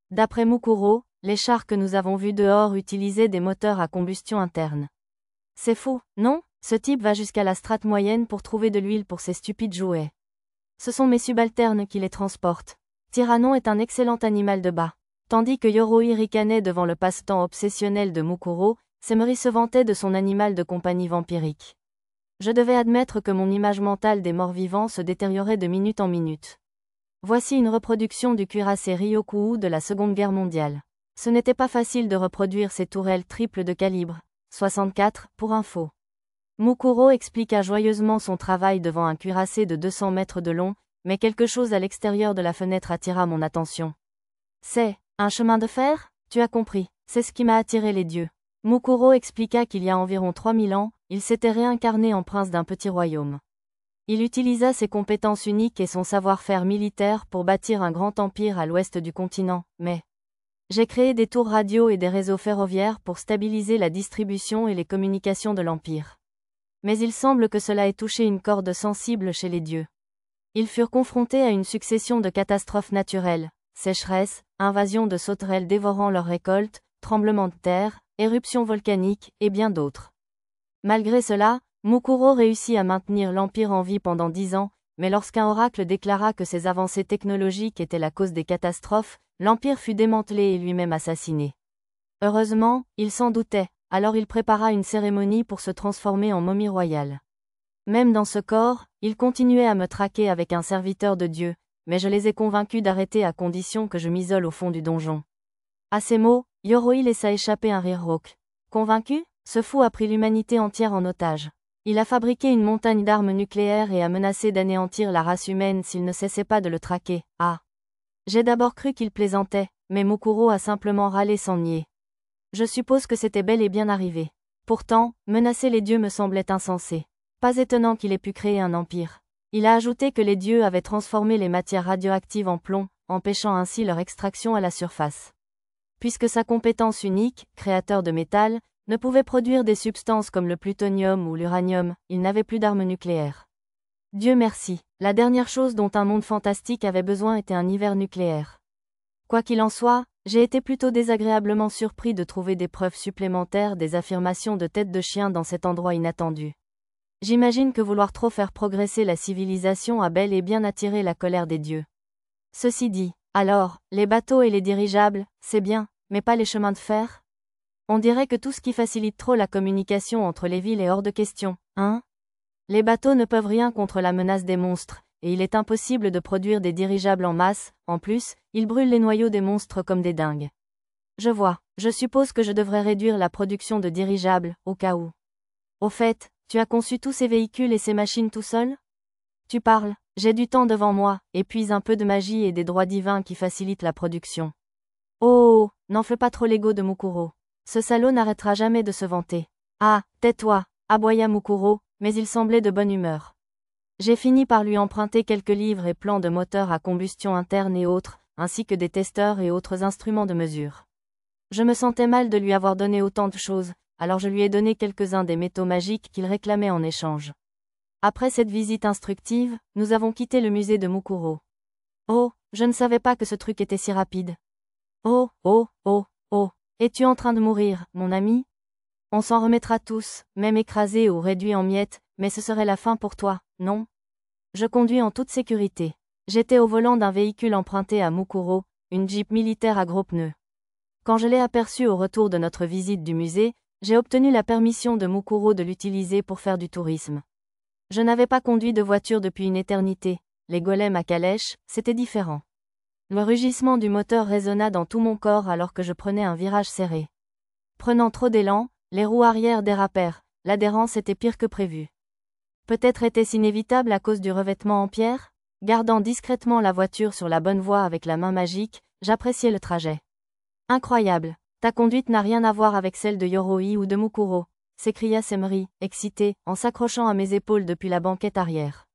D'après Mukuro, les chars que nous avons vus dehors utilisaient des moteurs à combustion interne. C'est fou, non? Ce type va jusqu'à la strate moyenne pour trouver de l'huile pour ses stupides jouets. Ce sont mes subalternes qui les transportent. Tyrannon est un excellent animal de bas. Tandis que Yoroi ricanait devant le passe-temps obsessionnel de Mukuro, Semri se vantait de son animal de compagnie vampirique. Je devais admettre que mon image mentale des morts vivants se détériorait de minute en minute. Voici une reproduction du cuirassé Ryokuu de la Seconde Guerre mondiale. Ce n'était pas facile de reproduire ces tourelles triples de calibre 64, pour info. Mukuro expliqua joyeusement son travail devant un cuirassé de 200 mètres de long, mais quelque chose à l'extérieur de la fenêtre attira mon attention. C'est un chemin de fer? Tu as compris, c'est ce qui m'a attiré les dieux. Mukuro expliqua qu'il y a environ 3000 ans, il s'était réincarné en prince d'un petit royaume. Il utilisa ses compétences uniques et son savoir-faire militaire pour bâtir un grand empire à l'ouest du continent, mais j'ai créé des tours radio et des réseaux ferroviaires pour stabiliser la distribution et les communications de l'empire. Mais il semble que cela ait touché une corde sensible chez les dieux. Ils furent confrontés à une succession de catastrophes naturelles, sécheresse, invasion de sauterelles dévorant leurs récoltes, tremblements de terre, éruptions volcaniques, et bien d'autres. Malgré cela, Mukuro réussit à maintenir l'Empire en vie pendant 10 ans, mais lorsqu'un oracle déclara que ces avancées technologiques étaient la cause des catastrophes, l'Empire fut démantelé et lui-même assassiné. Heureusement, il s'en doutait, alors il prépara une cérémonie pour se transformer en momie royale. Même dans ce corps, il continuait à me traquer avec un serviteur de Dieu, mais je les ai convaincus d'arrêter à condition que je m'isole au fond du donjon. À ces mots, Yoroi laissa échapper un rire rauque. Convaincu, ce fou a pris l'humanité entière en otage. Il a fabriqué une montagne d'armes nucléaires et a menacé d'anéantir la race humaine s'il ne cessait pas de le traquer. Ah! J'ai d'abord cru qu'il plaisantait, mais Mukuro a simplement râlé sans nier. Je suppose que c'était bel et bien arrivé. Pourtant, menacer les dieux me semblait insensé. Pas étonnant qu'il ait pu créer un empire. Il a ajouté que les dieux avaient transformé les matières radioactives en plomb, empêchant ainsi leur extraction à la surface. Puisque sa compétence unique, créateur de métal, ne pouvait produire des substances comme le plutonium ou l'uranium, il n'avait plus d'armes nucléaires. Dieu merci, la dernière chose dont un monde fantastique avait besoin était un hiver nucléaire. Quoi qu'il en soit, j'ai été plutôt désagréablement surpris de trouver des preuves supplémentaires des affirmations de tête de chien dans cet endroit inattendu. J'imagine que vouloir trop faire progresser la civilisation a bel et bien attiré la colère des dieux. Ceci dit, alors, les bateaux et les dirigeables, c'est bien, mais pas les chemins de fer? On dirait que tout ce qui facilite trop la communication entre les villes est hors de question, hein? Les bateaux ne peuvent rien contre la menace des monstres, et il est impossible de produire des dirigeables en masse, en plus, ils brûlent les noyaux des monstres comme des dingues. Je vois, je suppose que je devrais réduire la production de dirigeables, au cas où. Au fait, tu as conçu tous ces véhicules et ces machines tout seul? Tu parles, j'ai du temps devant moi, et puis un peu de magie et des droits divins qui facilitent la production. Oh, n'en fais pas trop l'ego de Mukuro. Ce salaud n'arrêtera jamais de se vanter. Ah, tais-toi, aboya Mukuro, mais il semblait de bonne humeur. J'ai fini par lui emprunter quelques livres et plans de moteurs à combustion interne et autres, ainsi que des testeurs et autres instruments de mesure. Je me sentais mal de lui avoir donné autant de choses, alors je lui ai donné quelques-uns des métaux magiques qu'il réclamait en échange. Après cette visite instructive, nous avons quitté le musée de Mukuro. Oh, je ne savais pas que ce truc était si rapide. Oh, oh, oh, oh. Es-tu en train de mourir, mon ami? On s'en remettra tous, même écrasés ou réduits en miettes, mais ce serait la fin pour toi, non? Je conduis en toute sécurité. J'étais au volant d'un véhicule emprunté à Mukuro, une Jeep militaire à gros pneus. Quand je l'ai aperçu au retour de notre visite du musée, j'ai obtenu la permission de Mukuro de l'utiliser pour faire du tourisme. Je n'avais pas conduit de voiture depuis une éternité, les golems à calèche, c'était différent. Le rugissement du moteur résonna dans tout mon corps alors que je prenais un virage serré. Prenant trop d'élan, les roues arrière dérapèrent, l'adhérence était pire que prévu. Peut-être était-ce inévitable à cause du revêtement en pierre? Gardant discrètement la voiture sur la bonne voie avec la main magique, j'appréciais le trajet. Incroyable, ta conduite n'a rien à voir avec celle de Yoroi ou de Mukuro, s'écria Semri, excité, en s'accrochant à mes épaules depuis la banquette arrière.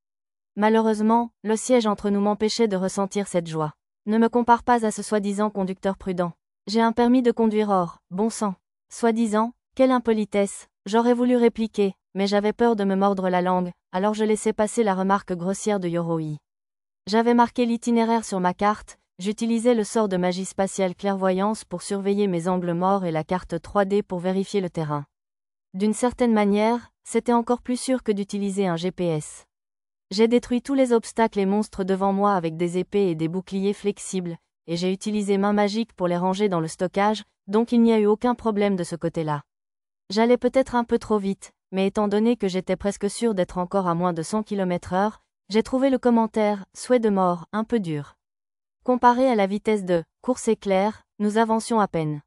Malheureusement, le siège entre nous m'empêchait de ressentir cette joie. Ne me compare pas à ce soi-disant conducteur prudent. J'ai un permis de conduire or, bon sang. Soi-disant, quelle impolitesse, j'aurais voulu répliquer, mais j'avais peur de me mordre la langue, alors je laissai passer la remarque grossière de Yoroi. J'avais marqué l'itinéraire sur ma carte, j'utilisais le sort de magie spatiale clairvoyance pour surveiller mes angles morts et la carte 3D pour vérifier le terrain. D'une certaine manière, c'était encore plus sûr que d'utiliser un GPS. J'ai détruit tous les obstacles et monstres devant moi avec des épées et des boucliers flexibles, et j'ai utilisé main magique pour les ranger dans le stockage, donc il n'y a eu aucun problème de ce côté-là. J'allais peut-être un peu trop vite, mais étant donné que j'étais presque sûr d'être encore à moins de 100 km/h, j'ai trouvé le commentaire « souhait de mort » un peu dur. Comparé à la vitesse de « course éclair », nous avancions à peine.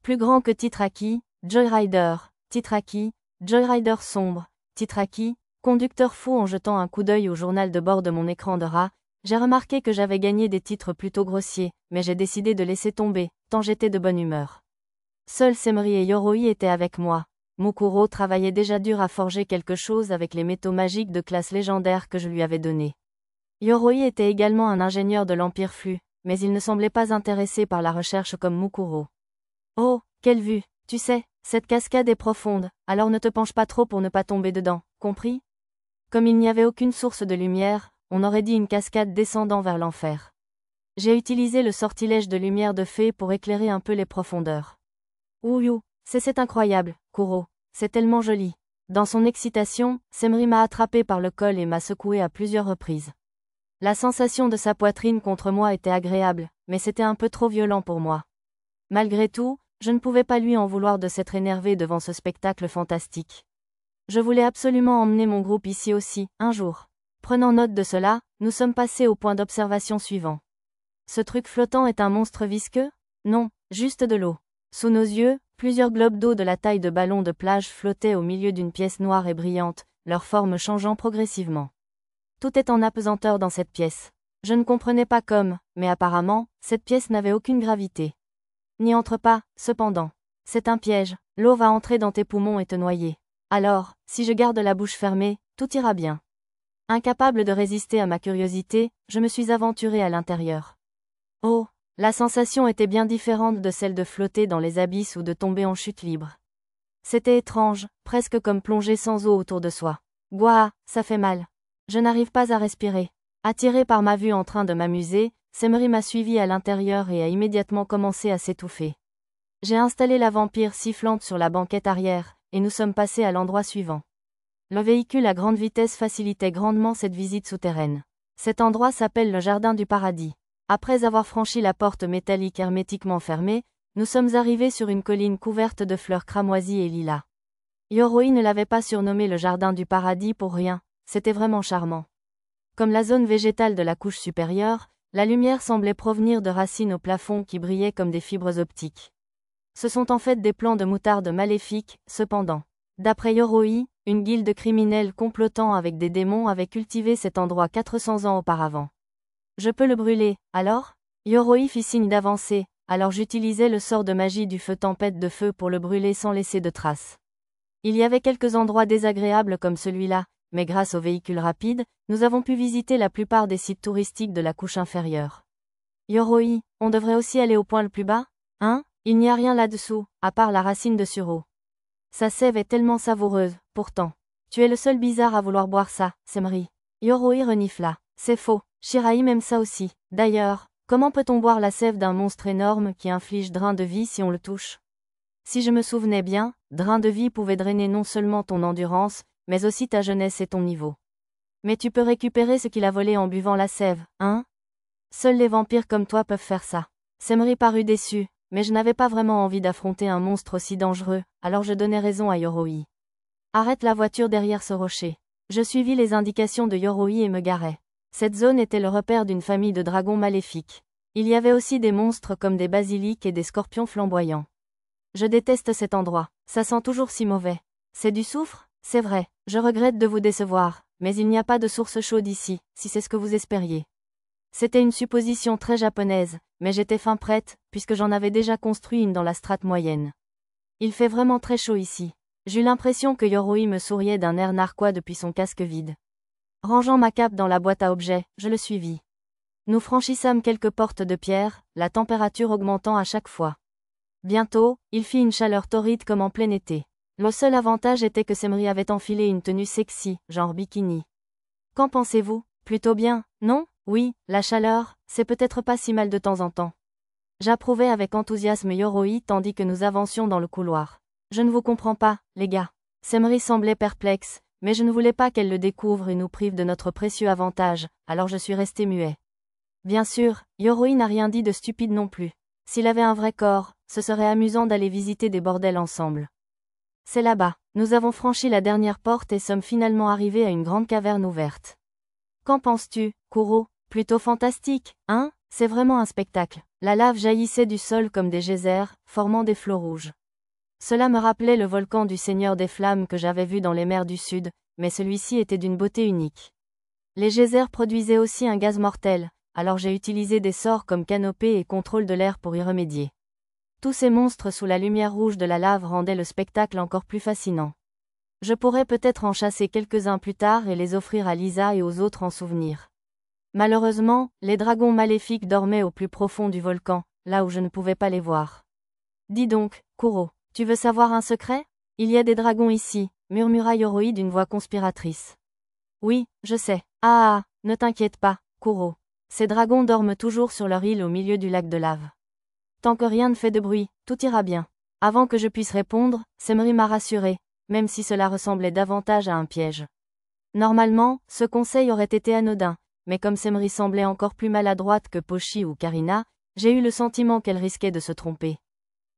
Plus grand que Titraki, Joyrider, Titraki, Joyrider sombre, Titraki, conducteur fou. En jetant un coup d'œil au journal de bord de mon écran de rat, j'ai remarqué que j'avais gagné des titres plutôt grossiers, mais j'ai décidé de laisser tomber, tant j'étais de bonne humeur. Seuls Semri et Yoroi étaient avec moi. Mukuro travaillait déjà dur à forger quelque chose avec les métaux magiques de classe légendaire que je lui avais donnés. Yoroi était également un ingénieur de l'Empire Flux, mais il ne semblait pas intéressé par la recherche comme Mukuro. Oh, quelle vue, tu sais, cette cascade est profonde, alors ne te penche pas trop pour ne pas tomber dedans, compris? Comme il n'y avait aucune source de lumière, on aurait dit une cascade descendant vers l'enfer. J'ai utilisé le sortilège de lumière de fée pour éclairer un peu les profondeurs. Ouyou, c'est incroyable, Kuro, c'est tellement joli. Dans son excitation, Semri m'a attrapé par le col et m'a secoué à plusieurs reprises. La sensation de sa poitrine contre moi était agréable, mais c'était un peu trop violent pour moi. Malgré tout, je ne pouvais pas lui en vouloir de s'être énervé devant ce spectacle fantastique. Je voulais absolument emmener mon groupe ici aussi, un jour. Prenant note de cela, nous sommes passés au point d'observation suivant. Ce truc flottant est un monstre visqueux? Non, juste de l'eau. Sous nos yeux, plusieurs globes d'eau de la taille de ballons de plage flottaient au milieu d'une pièce noire et brillante, leur forme changeant progressivement. Tout est en apesanteur dans cette pièce. Je ne comprenais pas comme, mais apparemment, cette pièce n'avait aucune gravité. N'y entre pas, cependant. C'est un piège, l'eau va entrer dans tes poumons et te noyer. Alors, si je garde la bouche fermée, tout ira bien. Incapable de résister à ma curiosité, je me suis aventurée à l'intérieur. Oh, la sensation était bien différente de celle de flotter dans les abysses ou de tomber en chute libre. C'était étrange, presque comme plonger sans eau autour de soi. Gouah, ça fait mal. Je n'arrive pas à respirer. Attiré par ma vue en train de m'amuser, Semri m'a suivi à l'intérieur et a immédiatement commencé à s'étouffer. J'ai installé la vampire sifflante sur la banquette arrière, et nous sommes passés à l'endroit suivant. Le véhicule à grande vitesse facilitait grandement cette visite souterraine. Cet endroit s'appelle le Jardin du Paradis. Après avoir franchi la porte métallique hermétiquement fermée, nous sommes arrivés sur une colline couverte de fleurs cramoisies et lilas. Yoroi ne l'avait pas surnommé le Jardin du Paradis pour rien, c'était vraiment charmant. Comme la zone végétale de la couche supérieure, la lumière semblait provenir de racines au plafond qui brillaient comme des fibres optiques. Ce sont en fait des plants de moutarde maléfiques, cependant. D'après Yoroi, une guilde criminelle complotant avec des démons avait cultivé cet endroit 400 ans auparavant. Je peux le brûler, alors? Yoroi fit signe d'avancer, alors j'utilisais le sort de magie du feu tempête de feu pour le brûler sans laisser de traces. Il y avait quelques endroits désagréables comme celui-là, mais grâce aux véhicules rapides, nous avons pu visiter la plupart des sites touristiques de la couche inférieure. Yoroi, on devrait aussi aller au point le plus bas? Hein? Il n'y a rien là-dessous, à part la racine de sureau. Sa sève est tellement savoureuse, pourtant. Tu es le seul bizarre à vouloir boire ça, Semri. Yoroi renifla. C'est faux, Shiraim aime ça aussi. D'ailleurs, comment peut-on boire la sève d'un monstre énorme qui inflige drain de vie si on le touche? Si je me souvenais bien, drain de vie pouvait drainer non seulement ton endurance, mais aussi ta jeunesse et ton niveau. Mais tu peux récupérer ce qu'il a volé en buvant la sève, hein? Seuls les vampires comme toi peuvent faire ça. Semri parut déçu, mais je n'avais pas vraiment envie d'affronter un monstre aussi dangereux, alors je donnai raison à Yoroi. Arrête la voiture derrière ce rocher. Je suivis les indications de Yoroi et me garai. Cette zone était le repère d'une famille de dragons maléfiques. Il y avait aussi des monstres comme des basiliques et des scorpions flamboyants. Je déteste cet endroit, ça sent toujours si mauvais. C'est du soufre? C'est vrai, je regrette de vous décevoir, mais il n'y a pas de source chaude ici, si c'est ce que vous espériez. C'était une supposition très japonaise, mais j'étais fin prête, puisque j'en avais déjà construit une dans la strate moyenne. Il fait vraiment très chaud ici. J'eus l'impression que Yoroi me souriait d'un air narquois depuis son casque vide. Rangeant ma cape dans la boîte à objets, je le suivis. Nous franchissâmes quelques portes de pierre, la température augmentant à chaque fois. Bientôt, il fit une chaleur torride comme en plein été. Le seul avantage était que Semri avait enfilé une tenue sexy, genre bikini. Qu'en pensez-vous? Plutôt bien, non? Oui, la chaleur, c'est peut-être pas si mal de temps en temps. J'approuvais avec enthousiasme Yoroi tandis que nous avancions dans le couloir. Je ne vous comprends pas, les gars. Semri semblait perplexe, mais je ne voulais pas qu'elle le découvre et nous prive de notre précieux avantage, alors je suis resté muet. Bien sûr, Yoroi n'a rien dit de stupide non plus. S'il avait un vrai corps, ce serait amusant d'aller visiter des bordels ensemble. C'est là-bas. Nous avons franchi la dernière porte et sommes finalement arrivés à une grande caverne ouverte. Qu'en penses-tu, Kuro? Plutôt fantastique, hein? C'est vraiment un spectacle. La lave jaillissait du sol comme des geysers, formant des flots rouges. Cela me rappelait le volcan du Seigneur des Flammes que j'avais vu dans les mers du Sud, mais celui-ci était d'une beauté unique. Les geysers produisaient aussi un gaz mortel, alors j'ai utilisé des sorts comme canopée et contrôle de l'air pour y remédier. Tous ces monstres sous la lumière rouge de la lave rendaient le spectacle encore plus fascinant. Je pourrais peut-être en chasser quelques-uns plus tard et les offrir à Lisa et aux autres en souvenir. Malheureusement, les dragons maléfiques dormaient au plus profond du volcan, là où je ne pouvais pas les voir. Dis donc, Kuro, tu veux savoir un secret? Il y a des dragons ici, murmura Yoroi d'une voix conspiratrice. Oui, je sais. Ah, ne t'inquiète pas, Kuro. Ces dragons dorment toujours sur leur île au milieu du lac de lave. Tant que rien ne fait de bruit, tout ira bien. Avant que je puisse répondre, Semri m'a rassuré. même si cela ressemblait davantage à un piège. Normalement, ce conseil aurait été anodin, mais comme Semri semblait encore plus maladroite que Pochi ou Karina, j'ai eu le sentiment qu'elle risquait de se tromper.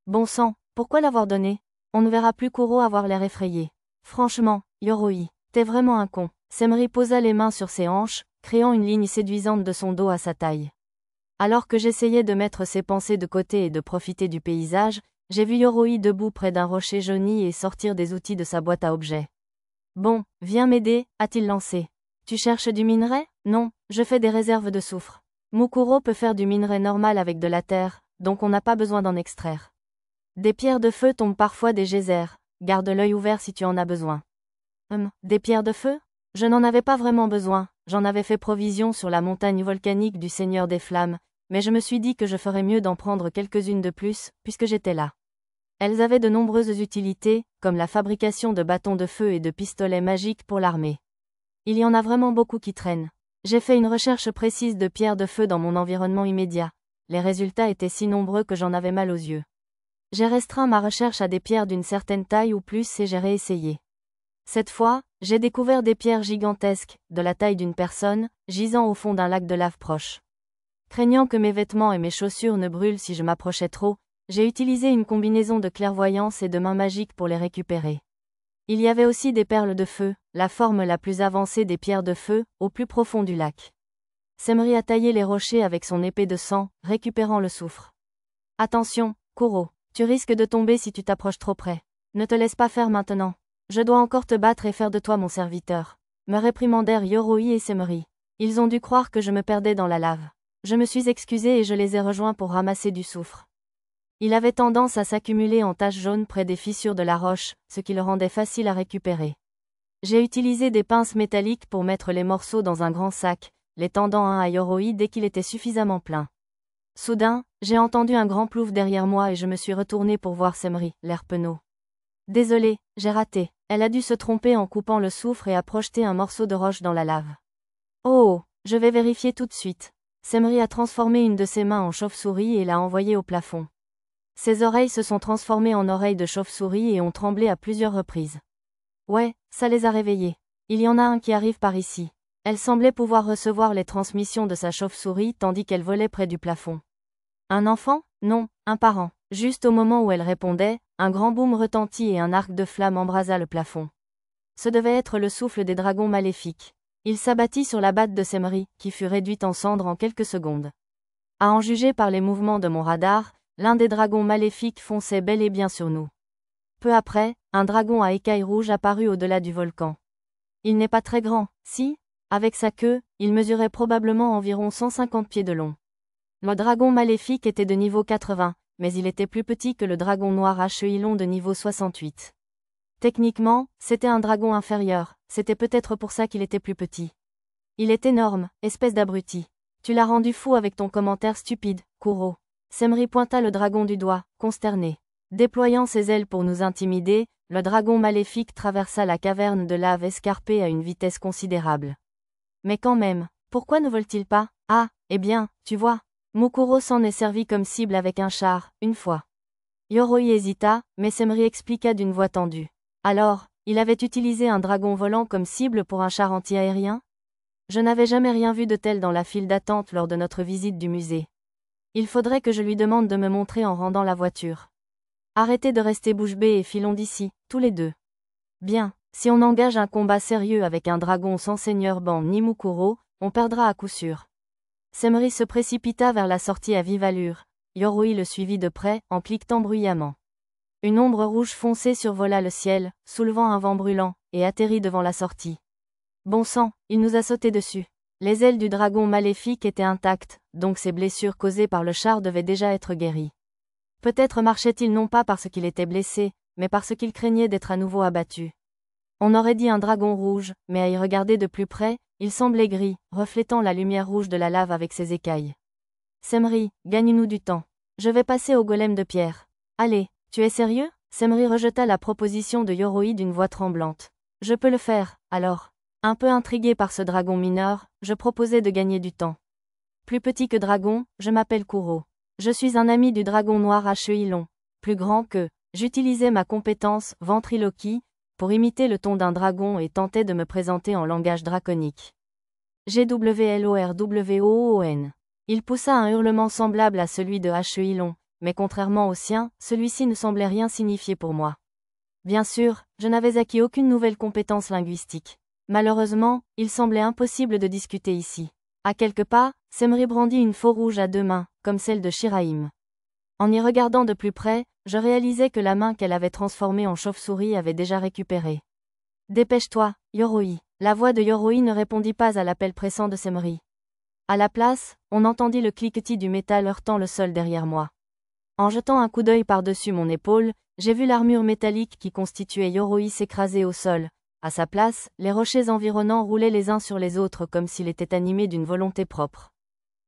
Bon sang, pourquoi l'avoir donné? On ne verra plus Kuro avoir l'air effrayé. Franchement, Yoroi, t'es vraiment un con. Semri posa les mains sur ses hanches, créant une ligne séduisante de son dos à sa taille. Alors que j'essayais de mettre ses pensées de côté et de profiter du paysage, j'ai vu Yoroi debout près d'un rocher jauni et sortir des outils de sa boîte à objets. Bon, viens m'aider, a-t-il lancé. Tu cherches du minerai? Non, je fais des réserves de soufre. Mukuro peut faire du minerai normal avec de la terre, donc on n'a pas besoin d'en extraire. Des pierres de feu tombent parfois des geysers, garde l'œil ouvert si tu en as besoin. Des pierres de feu? Je n'en avais pas vraiment besoin, j'en avais fait provision sur la montagne volcanique du Seigneur des Flammes, mais je me suis dit que je ferais mieux d'en prendre quelques-unes de plus, puisque j'étais là. Elles avaient de nombreuses utilités, comme la fabrication de bâtons de feu et de pistolets magiques pour l'armée. Il y en a vraiment beaucoup qui traînent. J'ai fait une recherche précise de pierres de feu dans mon environnement immédiat. Les résultats étaient si nombreux que j'en avais mal aux yeux. J'ai restreint ma recherche à des pierres d'une certaine taille ou plus et j'ai réessayé. Cette fois, j'ai découvert des pierres gigantesques, de la taille d'une personne, gisant au fond d'un lac de lave proche. Craignant que mes vêtements et mes chaussures ne brûlent si je m'approchais trop, j'ai utilisé une combinaison de clairvoyance et de mains magiques pour les récupérer. Il y avait aussi des perles de feu, la forme la plus avancée des pierres de feu, au plus profond du lac. Semri a taillé les rochers avec son épée de sang, récupérant le soufre. Attention, Kuro, tu risques de tomber si tu t'approches trop près. Ne te laisse pas faire maintenant. Je dois encore te battre et faire de toi mon serviteur. Me réprimandèrent Yoroi et Semri. Ils ont dû croire que je me perdais dans la lave. Je me suis excusé et je les ai rejoints pour ramasser du soufre. Il avait tendance à s'accumuler en taches jaunes près des fissures de la roche, ce qui le rendait facile à récupérer. J'ai utilisé des pinces métalliques pour mettre les morceaux dans un grand sac, les tendant un à Yoroi dès qu'il était suffisamment plein. Soudain, j'ai entendu un grand plouf derrière moi et je me suis retourné pour voir Semri, l'air penaud. Désolé, j'ai raté. Elle a dû se tromper en coupant le soufre et a projeté un morceau de roche dans la lave. Oh, je vais vérifier tout de suite. Semri a transformé une de ses mains en chauve-souris et l'a envoyée au plafond. Ses oreilles se sont transformées en oreilles de chauve-souris et ont tremblé à plusieurs reprises. Ouais, ça les a réveillées. Il y en a un qui arrive par ici. Elle semblait pouvoir recevoir les transmissions de sa chauve-souris tandis qu'elle volait près du plafond. Un enfant? Non, un parent. Juste au moment où elle répondait, un grand boom retentit et un arc de flamme embrasa le plafond. Ce devait être le souffle des dragons maléfiques. Il s'abattit sur la batte de Semri, qui fut réduite en cendres en quelques secondes. À en juger par les mouvements de mon radar, l'un des dragons maléfiques fonçait bel et bien sur nous. Peu après, un dragon à écailles rouges apparut au-delà du volcan. Il n'est pas très grand, si? Avec sa queue, il mesurait probablement environ 150 pieds de long. Le dragon maléfique était de niveau 80, mais il était plus petit que le dragon noir à cheveux longs de niveau 68. Techniquement, c'était un dragon inférieur, c'était peut-être pour ça qu'il était plus petit. Il est énorme, espèce d'abruti. Tu l'as rendu fou avec ton commentaire stupide, Kuro. Semri pointa le dragon du doigt, consterné. Déployant ses ailes pour nous intimider, le dragon maléfique traversa la caverne de lave escarpée à une vitesse considérable. Mais quand même, pourquoi ne vole-t-il pas? Ah, eh bien, tu vois. Mukuro s'en est servi comme cible avec un char, une fois. Yoroi hésita, mais Semri expliqua d'une voix tendue. Alors, il avait utilisé un dragon volant comme cible pour un char anti-aérien? Je n'avais jamais rien vu de tel dans la file d'attente lors de notre visite du musée. Il faudrait que je lui demande de me montrer en rendant la voiture. Arrêtez de rester bouche bée et filons d'ici, tous les deux. Bien, si on engage un combat sérieux avec un dragon sans seigneur Ban ni Mukuro, on perdra à coup sûr. Semri se précipita vers la sortie à vive allure. Yoroi le suivit de près, en cliquetant bruyamment. Une ombre rouge foncée survola le ciel, soulevant un vent brûlant, et atterrit devant la sortie. Bon sang, il nous a sauté dessus. Les ailes du dragon maléfique étaient intactes, donc ses blessures causées par le char devaient déjà être guéries. Peut-être marchait-il non pas parce qu'il était blessé, mais parce qu'il craignait d'être à nouveau abattu. On aurait dit un dragon rouge, mais à y regarder de plus près, il semblait gris, reflétant la lumière rouge de la lave avec ses écailles. Semri, gagne-nous du temps. Je vais passer au golem de pierre. Allez, tu es sérieux? Semri rejeta la proposition de Yoroi d'une voix tremblante. Je peux le faire, alors. Un peu intrigué par ce dragon mineur, je proposais de gagner du temps. Plus petit que dragon, je m'appelle Kuro. Je suis un ami du dragon noir à cheveux longs. Plus grand que, j'utilisais ma compétence ventriloquie pour imiter le ton d'un dragon et tentait de me présenter en langage draconique. GWLORWOON. Il poussa un hurlement semblable à celui de Huilon, mais contrairement au sien, celui-ci ne semblait rien signifier pour moi. Bien sûr, je n'avais acquis aucune nouvelle compétence linguistique. Malheureusement, il semblait impossible de discuter ici. À quelques pas, Semri brandit une faux rouge à 2 mains, comme celle de Shiraim. En y regardant de plus près, je réalisais que la main qu'elle avait transformée en chauve-souris avait déjà récupéré. « Dépêche-toi, Yoroi !» La voix de Yoroi ne répondit pas à l'appel pressant de Semri. À la place, on entendit le cliquetis du métal heurtant le sol derrière moi. En jetant un coup d'œil par-dessus mon épaule, j'ai vu l'armure métallique qui constituait Yoroi s'écraser au sol. À sa place, les rochers environnants roulaient les uns sur les autres comme s'il était animé d'une volonté propre.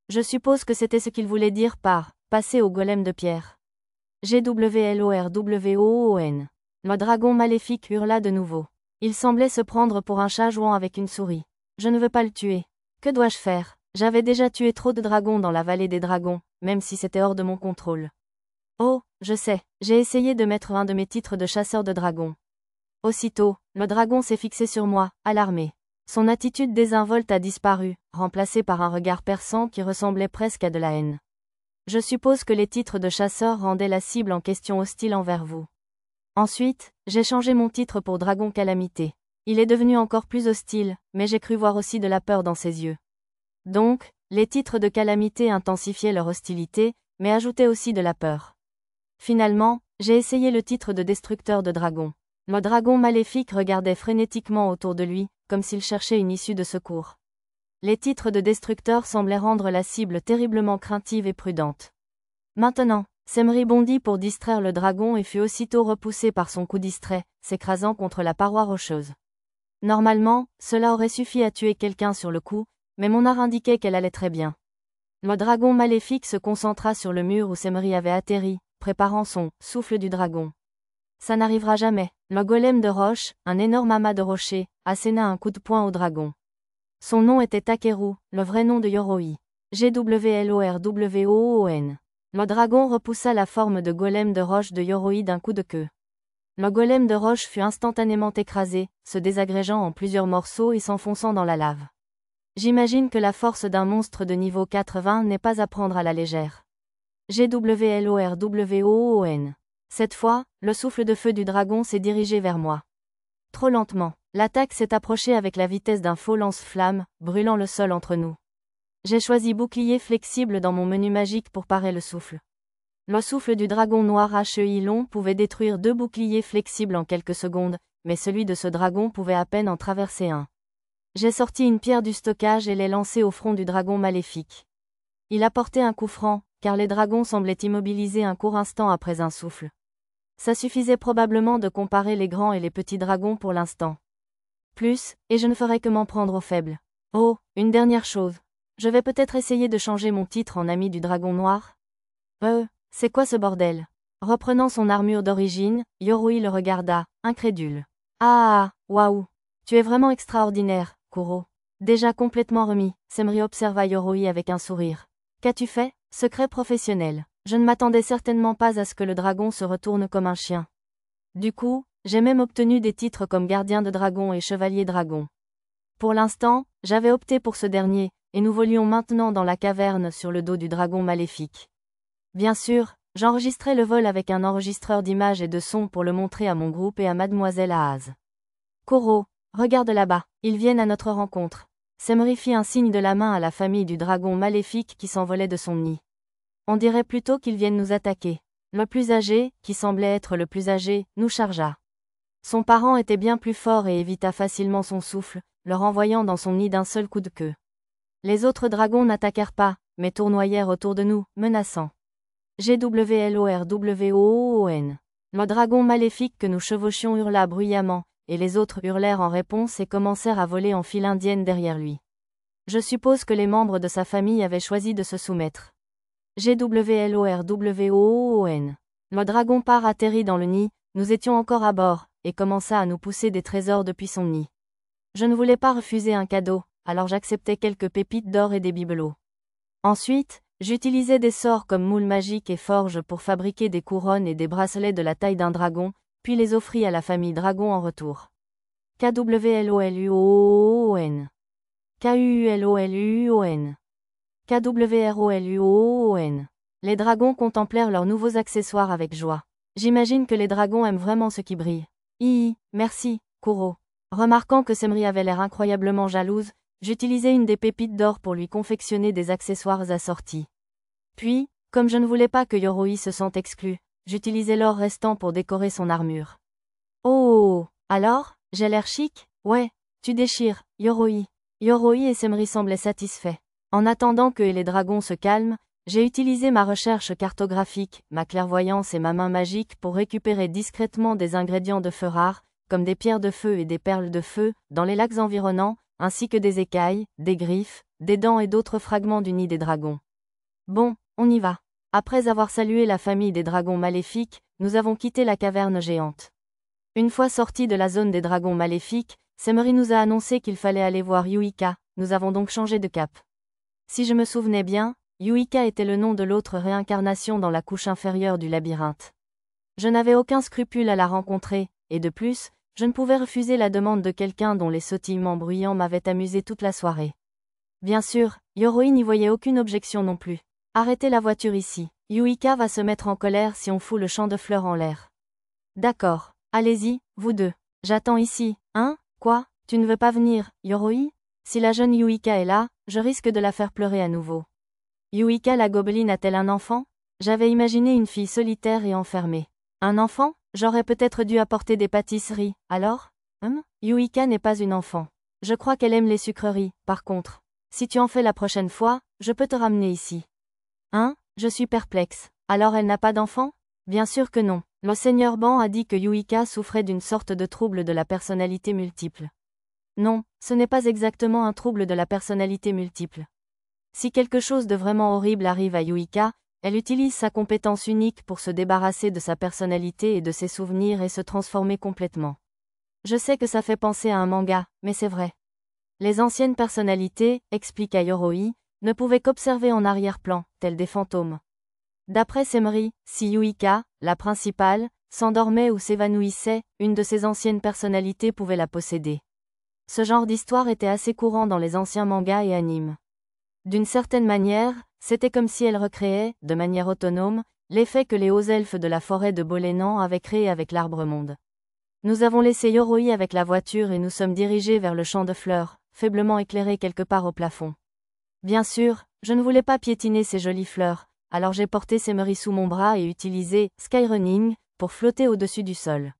Je suppose que c'était ce qu'il voulait dire par « passer au golem de pierre ». GWLORWOON. Le dragon maléfique hurla de nouveau. Il semblait se prendre pour un chat jouant avec une souris. Je ne veux pas le tuer. Que dois-je faire? J'avais déjà tué trop de dragons dans la vallée des dragons, même si c'était hors de mon contrôle. Oh, je sais, j'ai essayé de mettre un de mes titres de chasseur de dragons. Aussitôt, le dragon s'est fixé sur moi, alarmé. Son attitude désinvolte a disparu, remplacée par un regard perçant qui ressemblait presque à de la haine. Je suppose que les titres de chasseur rendaient la cible en question hostile envers vous. Ensuite, j'ai changé mon titre pour Dragon Calamité. Il est devenu encore plus hostile, mais j'ai cru voir aussi de la peur dans ses yeux. Donc, les titres de Calamité intensifiaient leur hostilité, mais ajoutaient aussi de la peur. Finalement, j'ai essayé le titre de Destructeur de Dragons. Le dragon maléfique regardait frénétiquement autour de lui, comme s'il cherchait une issue de secours. Les titres de Destructeur semblaient rendre la cible terriblement craintive et prudente. Maintenant, Semri bondit pour distraire le dragon et fut aussitôt repoussé par son coup distrait, s'écrasant contre la paroi rocheuse. Normalement, cela aurait suffi à tuer quelqu'un sur le coup, mais mon art indiquait qu'elle allait très bien. Le dragon maléfique se concentra sur le mur où Semri avait atterri, préparant son « souffle du dragon ». Ça n'arrivera jamais. Le golem de roche, un énorme amas de rochers, asséna un coup de poing au dragon. Son nom était Takeru, le vrai nom de Yoroi. GWLORWOON. Le dragon repoussa la forme de golem de roche de Yoroi d'un coup de queue. Le golem de roche fut instantanément écrasé, se désagrégeant en plusieurs morceaux et s'enfonçant dans la lave. J'imagine que la force d'un monstre de niveau 80 n'est pas à prendre à la légère. GWLORWOON. Cette fois, le souffle de feu du dragon s'est dirigé vers moi. Trop lentement, l'attaque s'est approchée avec la vitesse d'un faux lance-flamme, brûlant le sol entre nous. J'ai choisi bouclier flexible dans mon menu magique pour parer le souffle. Le souffle du dragon noir Huilon pouvait détruire 2 boucliers flexibles en quelques secondes, mais celui de ce dragon pouvait à peine en traverser un. J'ai sorti une pierre du stockage et l'ai lancée au front du dragon maléfique. Il a porté un coup franc, car les dragons semblaient immobilisés un court instant après un souffle. Ça suffisait probablement de comparer les grands et les petits dragons pour l'instant. Plus, et je ne ferai que m'en prendre aux faibles. Oh, une dernière chose. Je vais peut-être essayer de changer mon titre en ami du dragon noir. C'est quoi ce bordel? Reprenant son armure d'origine, Yoroi le regarda, incrédule. Ah, waouh. Tu es vraiment extraordinaire, Kuro. Déjà complètement remis, Semri observa Yoroi avec un sourire. Qu'as-tu fait? Secret professionnel. Je ne m'attendais certainement pas à ce que le dragon se retourne comme un chien. Du coup, j'ai même obtenu des titres comme gardien de dragon et chevalier dragon. Pour l'instant, j'avais opté pour ce dernier, et nous volions maintenant dans la caverne sur le dos du dragon maléfique. Bien sûr, j'enregistrais le vol avec un enregistreur d'images et de sons pour le montrer à mon groupe et à Mademoiselle Aaz. Koro, regarde là-bas, ils viennent à notre rencontre. Semri fit un signe de la main à la famille du dragon maléfique qui s'envolait de son nid. On dirait plutôt qu'ils viennent nous attaquer. Le plus âgé, qui semblait être le plus âgé, nous chargea. Son parent était bien plus fort et évita facilement son souffle, le renvoyant dans son nid d'un seul coup de queue. Les autres dragons n'attaquèrent pas, mais tournoyèrent autour de nous, menaçant. GWLORWOON. Le dragon maléfique que nous chevauchions hurla bruyamment, et les autres hurlèrent en réponse et commencèrent à voler en file indienne derrière lui. Je suppose que les membres de sa famille avaient choisi de se soumettre. GWLORWOON. Le dragon part atterrit dans le nid, nous étions encore à bord, et commença à nous pousser des trésors depuis son nid. Je ne voulais pas refuser un cadeau, alors j'acceptais quelques pépites d'or et des bibelots. Ensuite, j'utilisais des sorts comme moule magique et forge pour fabriquer des couronnes et des bracelets de la taille d'un dragon, puis les offrit à la famille Dragon en retour. KWLOLUOON. KUULOLUON. KWROLUOON. Les dragons contemplèrent leurs nouveaux accessoires avec joie. J'imagine que les dragons aiment vraiment ce qui brille. Merci, Kuro. Remarquant que Semri avait l'air incroyablement jalouse, j'utilisai une des pépites d'or pour lui confectionner des accessoires assortis. Puis, comme je ne voulais pas que Yoroi se sente exclu, j'utilisai l'or restant pour décorer son armure. Oh, alors, j'ai l'air chic? Ouais, tu déchires, Yoroi. Yoroi et Semri semblaient satisfaits. En attendant que les dragons se calment, j'ai utilisé ma recherche cartographique, ma clairvoyance et ma main magique pour récupérer discrètement des ingrédients de feu rares, comme des pierres de feu et des perles de feu, dans les lacs environnants, ainsi que des écailles, des griffes, des dents et d'autres fragments du nid des dragons. Bon, on y va. Après avoir salué la famille des dragons maléfiques, nous avons quitté la caverne géante. Une fois sortis de la zone des dragons maléfiques, Semri nous a annoncé qu'il fallait aller voir Yuika, nous avons donc changé de cap. Si je me souvenais bien, Yuika était le nom de l'autre réincarnation dans la couche inférieure du labyrinthe. Je n'avais aucun scrupule à la rencontrer, et de plus, je ne pouvais refuser la demande de quelqu'un dont les sautillements bruyants m'avaient amusé toute la soirée. Bien sûr, Yoroi n'y voyait aucune objection non plus. Arrêtez la voiture ici. Yuika va se mettre en colère si on fout le champ de fleurs en l'air. D'accord. Allez-y, vous deux. J'attends ici. Hein? Quoi? Tu ne veux pas venir, Yoroi? Si la jeune Yuika est là, je risque de la faire pleurer à nouveau. Yuika la gobeline a-t-elle un enfant? J'avais imaginé une fille solitaire et enfermée. Un enfant? J'aurais peut-être dû apporter des pâtisseries, alors? Yuika n'est pas une enfant. Je crois qu'elle aime les sucreries, par contre. Si tu en fais la prochaine fois, je peux te ramener ici. Je suis perplexe. Alors elle n'a pas d'enfant? Bien sûr que non. Le seigneur Ban a dit que Yuika souffrait d'une sorte de trouble de la personnalité multiple. Non, ce n'est pas exactement un trouble de la personnalité multiple. Si quelque chose de vraiment horrible arrive à Yuika, elle utilise sa compétence unique pour se débarrasser de sa personnalité et de ses souvenirs et se transformer complètement. Je sais que ça fait penser à un manga, mais c'est vrai. Les anciennes personnalités, expliqua Yoroi, ne pouvaient qu'observer en arrière-plan, tels des fantômes. D'après Semri, si Yuika, la principale, s'endormait ou s'évanouissait, une de ses anciennes personnalités pouvait la posséder. Ce genre d'histoire était assez courant dans les anciens mangas et animes. D'une certaine manière, c'était comme si elle recréait, de manière autonome, l'effet que les hauts elfes de la forêt de Bolénan avaient créé avec l'Arbre-Monde. Nous avons laissé Yoroi avec la voiture et nous sommes dirigés vers le champ de fleurs, faiblement éclairé quelque part au plafond. Bien sûr, je ne voulais pas piétiner ces jolies fleurs, alors j'ai porté Semri sous mon bras et utilisé Skyrunning pour flotter au-dessus du sol.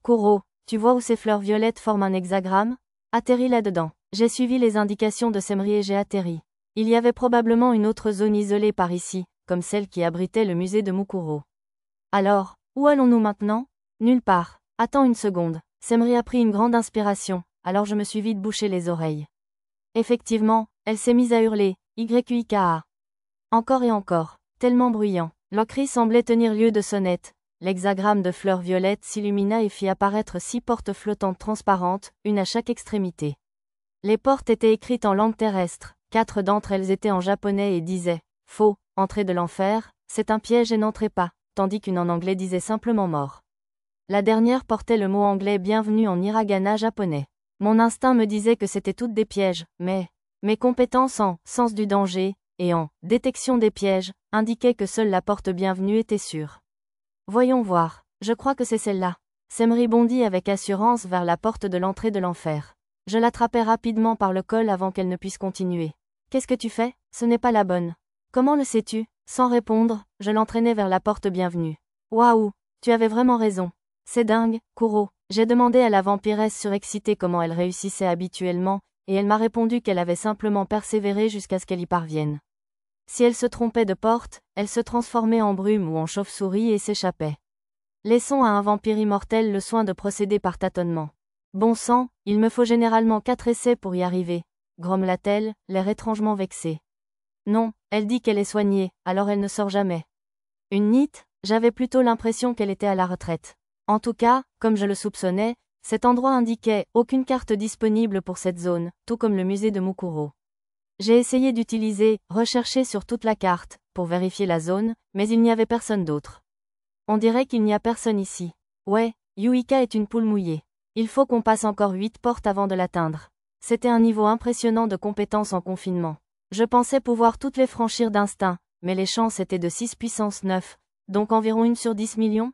Kuro, tu vois où ces fleurs violettes forment un hexagramme? Atterris là-dedans. J'ai suivi les indications de Semri et j'ai atterri. Il y avait probablement une autre zone isolée par ici, comme celle qui abritait le musée de Mukuro. Alors, où allons-nous maintenant? Nulle part. Attends une seconde. Semri a pris une grande inspiration, alors je me suis vite bouché les oreilles. Effectivement, elle s'est mise à hurler, YUIKA. Encore et encore, tellement bruyant. Leur cri semblait tenir lieu de sonnette. L'hexagramme de fleurs violettes s'illumina et fit apparaître 6 portes flottantes transparentes, une à chaque extrémité. Les portes étaient écrites en langue terrestre, 4 d'entre elles étaient en japonais et disaient « Faux, entrée de l'enfer, c'est un piège et n'entrez pas », tandis qu'une en anglais disait simplement « mort ». La dernière portait le mot anglais bienvenue en hiragana japonais. Mon instinct me disait que c'était toutes des pièges, mais mes compétences en sens du danger et en détection des pièges indiquaient que seule la porte bienvenue était sûre. Voyons voir, je crois que c'est celle-là. Semri bondit avec assurance vers la porte de l'entrée de l'enfer. Je l'attrapai rapidement par le col avant qu'elle ne puisse continuer. Qu'est-ce que tu fais? Ce n'est pas la bonne. Comment le sais-tu? Sans répondre, je l'entraînai vers la porte bienvenue. Waouh, tu avais vraiment raison. C'est dingue, Kuro. J'ai demandé à la vampiresse surexcitée comment elle réussissait habituellement, et elle m'a répondu qu'elle avait simplement persévéré jusqu'à ce qu'elle y parvienne. Si elle se trompait de porte, elle se transformait en brume ou en chauve-souris et s'échappait. Laissons à un vampire immortel le soin de procéder par tâtonnement. Bon sang, il me faut généralement 4 essais pour y arriver, grommela-t-elle, l'air étrangement vexé. Non, elle dit qu'elle est soignée, alors elle ne sort jamais. Une NEET? J'avais plutôt l'impression qu'elle était à la retraite. En tout cas, comme je le soupçonnais, cet endroit indiquait aucune carte disponible pour cette zone, tout comme le musée de Mukuro. J'ai essayé d'utiliser « Rechercher sur toute la carte » pour vérifier la zone, mais il n'y avait personne d'autre. On dirait qu'il n'y a personne ici. Ouais, Yuika est une poule mouillée. Il faut qu'on passe encore 8 portes avant de l'atteindre. C'était un niveau impressionnant de compétence en confinement. Je pensais pouvoir toutes les franchir d'instinct, mais les chances étaient de 6 puissance 9, donc environ 1 sur 10 millions.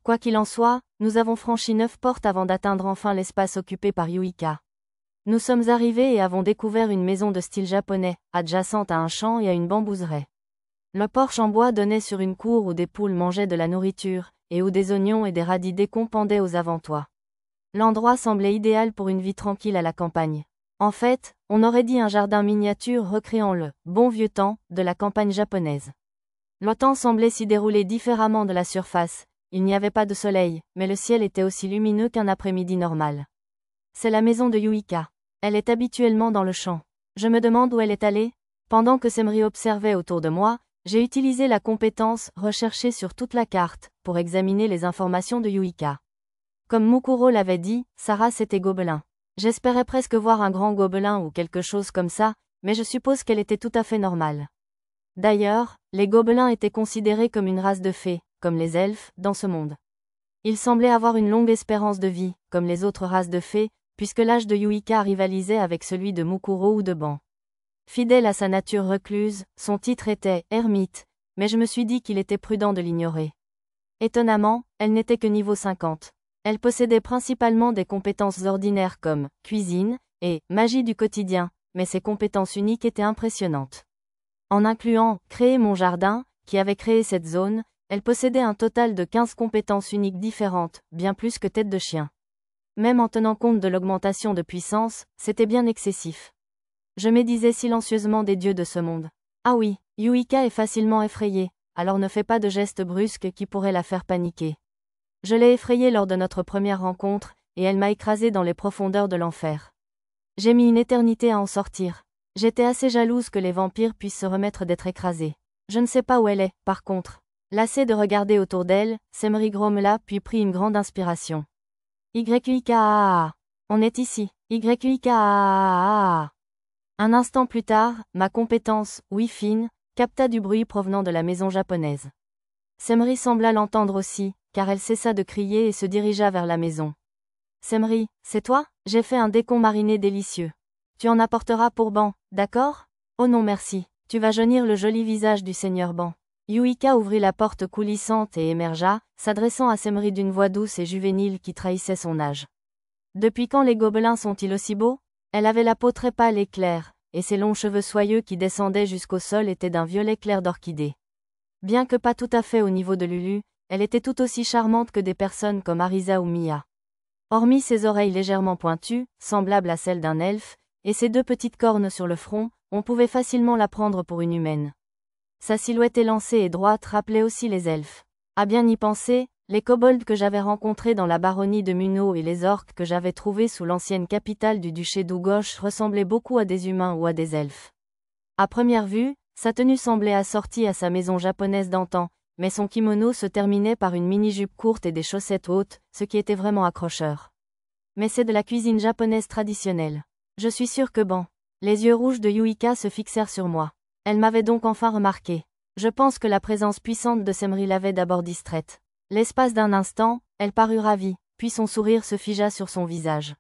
Quoi qu'il en soit, nous avons franchi 9 portes avant d'atteindre enfin l'espace occupé par Yuika. Nous sommes arrivés et avons découvert une maison de style japonais, adjacente à un champ et à une bambouseraie. Le porche en bois donnait sur une cour où des poules mangeaient de la nourriture, et où des oignons et des radis décombres pendaient aux avant-toits. L'endroit semblait idéal pour une vie tranquille à la campagne. En fait, on aurait dit un jardin miniature recréant le « bon vieux temps » de la campagne japonaise. Le temps semblait s'y dérouler différemment de la surface, il n'y avait pas de soleil, mais le ciel était aussi lumineux qu'un après-midi normal. C'est la maison de Yuika. Elle est habituellement dans le champ. Je me demande où elle est allée. Pendant que Semri observait autour de moi, j'ai utilisé la compétence « rechercher sur toute la carte » pour examiner les informations de Yuika. Comme Mukuro l'avait dit, sa race était gobelin. J'espérais presque voir un grand gobelin ou quelque chose comme ça, mais je suppose qu'elle était tout à fait normale. D'ailleurs, les gobelins étaient considérés comme une race de fées, comme les elfes, dans ce monde. Ils semblaient avoir une longue espérance de vie, comme les autres races de fées, puisque l'âge de Yuika rivalisait avec celui de Mukuro ou de Ban. Fidèle à sa nature recluse, son titre était « ermite », mais je me suis dit qu'il était prudent de l'ignorer. Étonnamment, elle n'était que niveau 50. Elle possédait principalement des compétences ordinaires comme « cuisine » et « magie du quotidien », mais ses compétences uniques étaient impressionnantes. En incluant « créer mon jardin », qui avait créé cette zone, elle possédait un total de 15 compétences uniques différentes, bien plus que tête de chien. Même en tenant compte de l'augmentation de puissance, c'était bien excessif. Je médisais silencieusement des dieux de ce monde. Ah oui, Yuika est facilement effrayée, alors ne fais pas de gestes brusques qui pourraient la faire paniquer. Je l'ai effrayée lors de notre première rencontre, et elle m'a écrasée dans les profondeurs de l'enfer. J'ai mis une éternité à en sortir. J'étais assez jalouse que les vampires puissent se remettre d'être écrasés. Je ne sais pas où elle est, par contre. Lassée de regarder autour d'elle, Semri grommela puis prit une grande inspiration. YUIKA. On est ici. YUIKA. Un instant plus tard, ma compétence, Wi-Fi, capta du bruit provenant de la maison japonaise. Semri sembla l'entendre aussi, car elle cessa de crier et se dirigea vers la maison. Semri, c'est toi? J'ai fait un décon mariné délicieux. Tu en apporteras pour Ban, d'accord? Oh non merci, tu vas jaunir le joli visage du seigneur Ban. Yuika ouvrit la porte coulissante et émergea, s'adressant à Semri d'une voix douce et juvénile qui trahissait son âge. Depuis quand les gobelins sont-ils aussi beaux? Elle avait la peau très pâle et claire, et ses longs cheveux soyeux qui descendaient jusqu'au sol étaient d'un violet clair d'orchidée. Bien que pas tout à fait au niveau de Lulu, elle était tout aussi charmante que des personnes comme Arisa ou Mia. Hormis ses oreilles légèrement pointues, semblables à celles d'un elfe, et ses 2 petites cornes sur le front, on pouvait facilement la prendre pour une humaine. Sa silhouette élancée et droite rappelait aussi les elfes. À bien y penser, les kobolds que j'avais rencontrés dans la baronnie de Muno et les orques que j'avais trouvés sous l'ancienne capitale du duché d'Ugouche ressemblaient beaucoup à des humains ou à des elfes. À première vue, sa tenue semblait assortie à sa maison japonaise d'antan, mais son kimono se terminait par une mini-jupe courte et des chaussettes hautes, ce qui était vraiment accrocheur. Mais c'est de la cuisine japonaise traditionnelle. Je suis sûre que Ban. Les yeux rouges de Yuika se fixèrent sur moi. Elle m'avait donc enfin remarqué. Je pense que la présence puissante de Semri l'avait d'abord distraite. L'espace d'un instant, elle parut ravie, puis son sourire se figea sur son visage.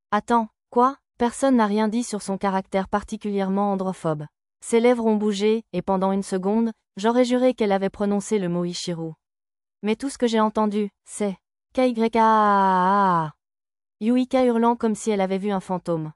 Attends, quoi? Personne n'a rien dit sur son caractère particulièrement androphobe. Ses lèvres ont bougé, et pendant une seconde, j'aurais juré qu'elle avait prononcé le mot Ichiru. Mais tout ce que j'ai entendu, c'est KYKAAA. Yuika hurlant comme si elle avait vu un fantôme.